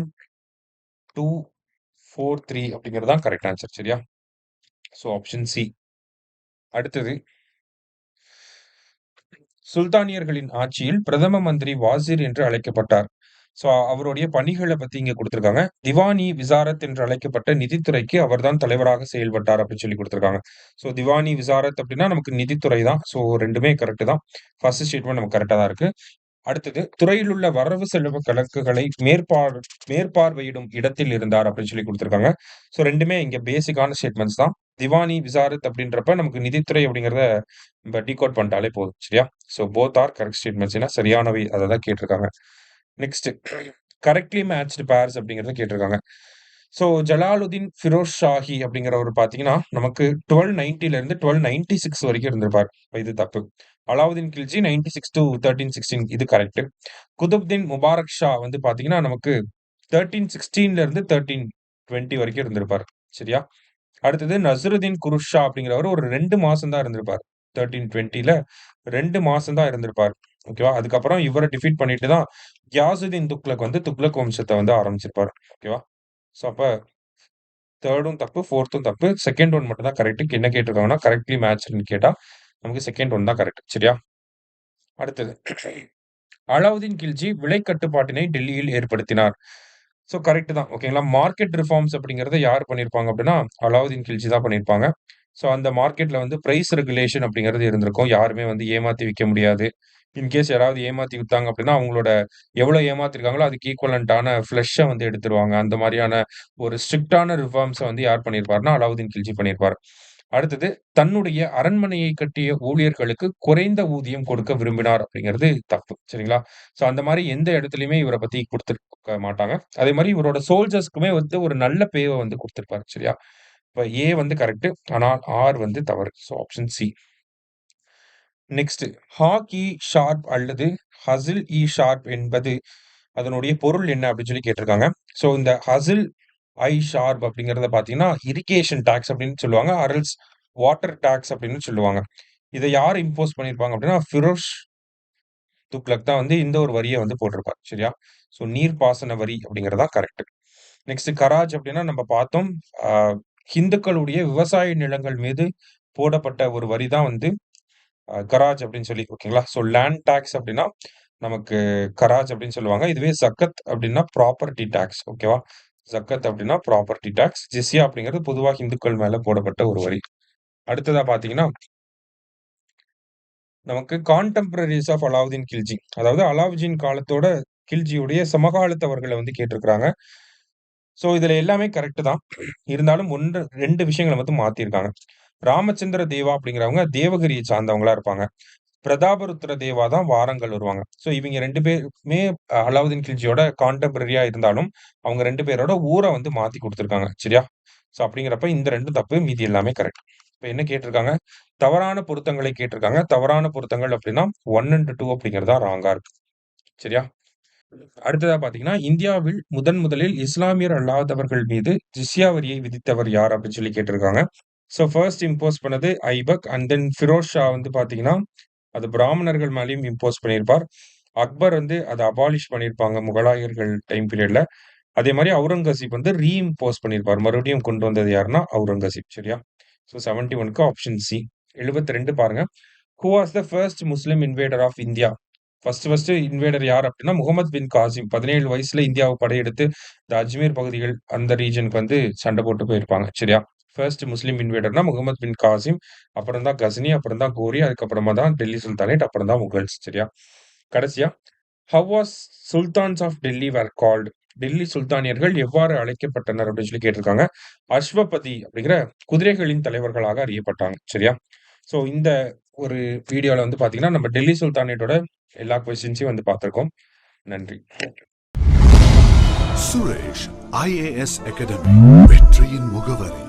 2, 4, 3 அப்படிங்கிறது தான் கரெக்ட் ஆன்சர். சரியா? So option C. அடுத்தது. சுல்தானியர்களின் ஆட்சியில் பிரதம மந்திரி வாசிர் என்று அழைக்கப்பட்டார். ஸோ அவருடைய பணிகள பத்தி இங்க குடுத்திருக்காங்க. திவானி விசாரத் என்று அழைக்கப்பட்ட நிதித்துறைக்கு அவர்தான் தலைவராக செயல்பட்டார் அப்படின்னு சொல்லி குடுத்திருக்காங்க. ஸோ திவானி விசாரத் அப்படின்னா நமக்கு நிதித்துறை தான். ஸோ 2மே கரெக்ட் தான். ஃபர்ஸ்ட் ஸ்டேட்மெண்ட் நமக்கு கரெக்ட்டா தான் இருக்கு. அடுத்தது துறையில் உள்ள வரவு செலவு கணக்குகளை மேற்பார்வையிடும் இடத்தில் இருந்தார் அப்படின்னு சொல்லி குடுத்திருக்காங்க. ஸோ 2மே இங்க பேசிக்கான ஸ்டேட்மெண்ட்ஸ் தான். திவானி விசாரத் அப்படின்றப்ப நமக்கு நிதித்துறை அப்படிங்கிறத நம்ம டிகோட் பண்ணிட்டாலே போதும். சரியா? So both are correct statements ஏன்னா சரியானவை அத தான் கேட்டிருக்காங்க. நெக்ஸ்ட் கரெக்ட்லி மேட்ச்டு பேர்ஸ் அப்படிங்கிறத கேட்டிருக்காங்க. ஸோ ஜலாலுதீன் ஃபிரோஸ் ஷாஹி அப்படிங்கிறவரு பார்த்தீங்கன்னா, நமக்கு 1290ல இருந்து 1296 வரைக்கும் இருந்திருப்பார். இது தப்பு. அலாவுதீன் கில்ஜி 96 டூ 1316 இது கரெக்ட். குதுப்தீன் முபாரக் ஷா வந்து பார்த்தீங்கன்னா, நமக்கு 1316ல இருந்து 1320 வரைக்கும் இருந்திருப்பார். சரியா? அடுத்தது நஸ்ருதீன் குருஷா அப்படிங்கிறவர் ஒரு 2 மாசம் தான் இருந்திருப்பார். 1320ல 2 மாசம் தான் இருந்திருப்பார். ஓகேவா? அதுக்கப்புறம் இவர டிஃபீட் பண்ணிட்டு தான் கியாசுதீன் துக்ளக் வந்து துக்ளக் வம்சத்த வந்து ஆரம்பிச்சிருப்பாரு. ஓகேவா? ஸோ அப்ப 3ம் தப்பு, 4த்தும் தப்பு. 2ண்ட் ஒன் மட்டும் தான் கரெக்ட். என்ன கேட்டிருக்காங்கன்னா, கரெக்ட்லி மேட்ச்டுன்னு கேட்டா, நமக்கு 2ண்ட் ஒன் தான் கரெக்ட். சரியா? அடுத்தது. அலாவுதீன் கில்ஜி விலை கட்டுப்பாட்டினை டெல்லியில் ஏற்படுத்தினார். ஸோ கரெக்ட் தான். ஓகேங்களா? மார்க்கெட் ரிஃபார்ம்ஸ் அப்படிங்கிறத யார் பண்ணியிருப்பாங்க அப்படின்னா, அலாவுதீன் கில்ஜி தான் பண்ணியிருப்பாங்க. ஸோ அந்த மார்க்கெட்ல வந்து பிரைஸ் ரெகுலேஷன் அப்படிங்கிறது இருந்திருக்கும். யாருமே வந்து ஏமாத்தி விக்க முடியாது. இன்கேஸ் யாராவது ஏமாத்தி வித்தாங்க அப்படின்னா, அவங்களோட எவ்வளோ ஏமாத்திருக்காங்களோ அதுக்கு ஈக்குவலன்ட்டான ஃப்ளெஷ்ஷ வந்து எடுத்துருவாங்க. அந்த மாரியான ஒரு ஸ்ட்ரிக்ட்டான ரிஃபார்ம்ஸ வந்து யார் பண்ணியிருப்பாருன்னா, அலாவுதீன் கில்ஜி பண்ணியிருப்பாரு. அடுத்தது, தன்னுடைய அரண்மனையை கட்டிய ஊழியர்களுக்கு குறைந்த ஊதியம் கொடுக்க விரும்பினார் அப்படிங்கிறது தப்பு. சரிங்களா? ஸோ அந்த மாரி எந்த இடத்துலயுமே இவர பத்தி குடுத்திருக்க மாட்டாங்க. அதே மாரி இவரோட சோல்ஜர்ஸ்க்குமே வந்து ஒரு நல்ல பேவ வந்து குடுத்திருப்பாரு. சரியா? இப்ப ஏ வந்து கரெக்ட். ஆனால் ஆர் வந்து தவறு. So option C. Next haq e sharb அல்லது ஹசில் இ ஷார்ப் என்பது அதனுடைய பொருள் என்ன அப்படின்னு சொல்லி கேட்டிருக்காங்க. ஸோ இந்த ஹசில் ஐ ஷார்ப் அப்படிங்கிறத பார்த்தீங்கன்னா, இரிகேஷன் டாக்ஸ் அப்படின்னு சொல்லுவாங்க. ஆர் வாட்டர் டாக்ஸ் அப்படின்னு சொல்லுவாங்க. இத யார் இம்போஸ் பண்ணியிருப்பாங்க அப்படின்னா, ஃபிரோஸ் துக்ளக் தான் வந்து இந்த ஒரு வரிய வந்து போட்டிருப்பார். சரியா? ஸோ நீர்ப்பாசன வரி அப்படிங்கிறது தான் கரெக்ட். நெக்ஸ்ட் கராஜ் அப்படின்னா நம்ம பார்த்தோம். அ ஹிந்துக்களுடைய விவசாய நிலங்கள் மீது போடப்பட்ட ஒரு வரி தான் வந்து கராஜ் அப்படின்னு சொல்லி ஓகேங்களா? ஸோ லேண்ட் டாக்ஸ் அப்படின்னா நமக்கு கராஜ் அப்படின்னு சொல்லுவாங்க. இதுவே ஜக்கத் அப்படின்னா ப்ராப்பர்ட்டி டாக்ஸ் ஓகேவா? ஜக்கத் அப்படின்னா ப்ராப்பர்ட்டி டாக்ஸ். ஜிஸ்யா அப்படிங்கிறது பொதுவா இந்துக்கள் மேல போடப்பட்ட ஒரு வரி. அடுத்ததா பார்த்தீங்கன்னா, நமக்கு கான்டெம்பரரிஸ் ஆஃப் அலாவுதீன் கில்ஜி. அதாவது அலாவுதீன் காலத்தோட கில்ஜியுடைய சமகாலத்தவர்கள வந்து கேட்டிருக்கிறாங்க. ஸோ இதுல எல்லாமே கரெக்ட் தான். இருந்தாலும் 1, 2 விஷயங்கள மட்டும் மாத்தியிருக்காங்க. ராமச்சந்திர தேவா அப்படிங்கிறவங்க தேவகிரியை சார்ந்தவங்களா இருப்பாங்க. பிரதாபருத்ர தேவா தான் வாரங்கல் வருவாங்க. ஸோ இவங்க 2 பேருமே அலாவுதீன் கில்ஜியோட கான்டெம்பரரியா இருந்தாலும், அவங்க 2 பேரோட ஊர வந்து மாத்தி குடுத்துருக்காங்க. சரியா? ஸோ அப்படிங்கிறப்ப இந்த 2ம் தப்பு. மீதி எல்லாமே கரெக்ட். இப்ப என்ன கேட்டிருக்காங்க? தவறான பொருத்தங்களை கேட்டிருக்காங்க. தவறான பொருத்தங்கள் அப்படின்னா 1 அண்ட் 2 அப்படிங்கிறது தான் ராங்கா இருக்கு. சரியா? அடுத்ததா பார்த்தீங்கன்னா, இந்தியாவில் முதலில் இஸ்லாமியர் அல்லாதவர்கள் மீது ஜிஸ்யா வரியை விதித்தவர் யார்? அப்படின்னு சொல்லி கேட்டிருக்காங்க. ஸோ ஃபர்ஸ்ட் இம்போஸ் பண்ணது ஐபக் அண்ட் தென் ஃபிரோஸ் ஷா வந்து பார்த்தீங்கன்னா, அது பிராமணர்கள் மேலயும் இம்போஸ் பண்ணியிருப்பார். அக்பர் வந்து அத அபாலிஷ் பண்ணியிருப்பாங்க முகலாயர்கள் டைம் பீரியட்ல. அதே மாரி அவுரங்கசீப் வந்து ரீஇம்போஸ் பண்ணியிருப்பார். மறுபடியும் கொண்டு வந்தது யாருன்னா, அவுரங்கசீப். சரியா? So 71க்கு option C. 72 பாருங்க. Who was the first Muslim invader of India? First invader யார் அப்டின்னா, முகமது பின் காசிம். 17 வயசுல இந்தியாவ படையெடுத்து இந்த அஜ்மீர் பகுதிகள் அந்த ரீஜனுக்கு வந்து சண்ட போட்டு போயிருப்பாங்க. சரியா? ஃபர்ஸ்ட் முஸ்லிம் இன்வேடர்னா முகமது பின் காசிம். அப்புறம் தான் கஸ்னி, அப்புறம் தான் கோரி, அதுக்கப்புறமா தான் டெல்லி சுல்தானேட், அப்புறம் தான் முகல்ஸ். சரியா? கடைசியா, how was sultans of Delhi were called? Delhi சுல்தானியர்கள் எவ்வாறு அழைக்கப்பட்டனர் அப்படின்னு சொல்லி கேட்டிருக்காங்க. அஸ்வபதி அப்படிங்கிற குதிரைகளின் தலைவர்களாக அறியப்பட்டாங்க. சரியா? ஸோ இந்த ஒரு வீடியோல வந்து பார்த்தீங்கன்னா, நம்ம டெல்லி சுல்தானேட்டோட எல்லா கொஸ்டின்ஸையும் வந்து பார்த்திருக்கோம். நன்றி. சுரேஷ் IAS அகாடமி வெற்றியின் முகவரி.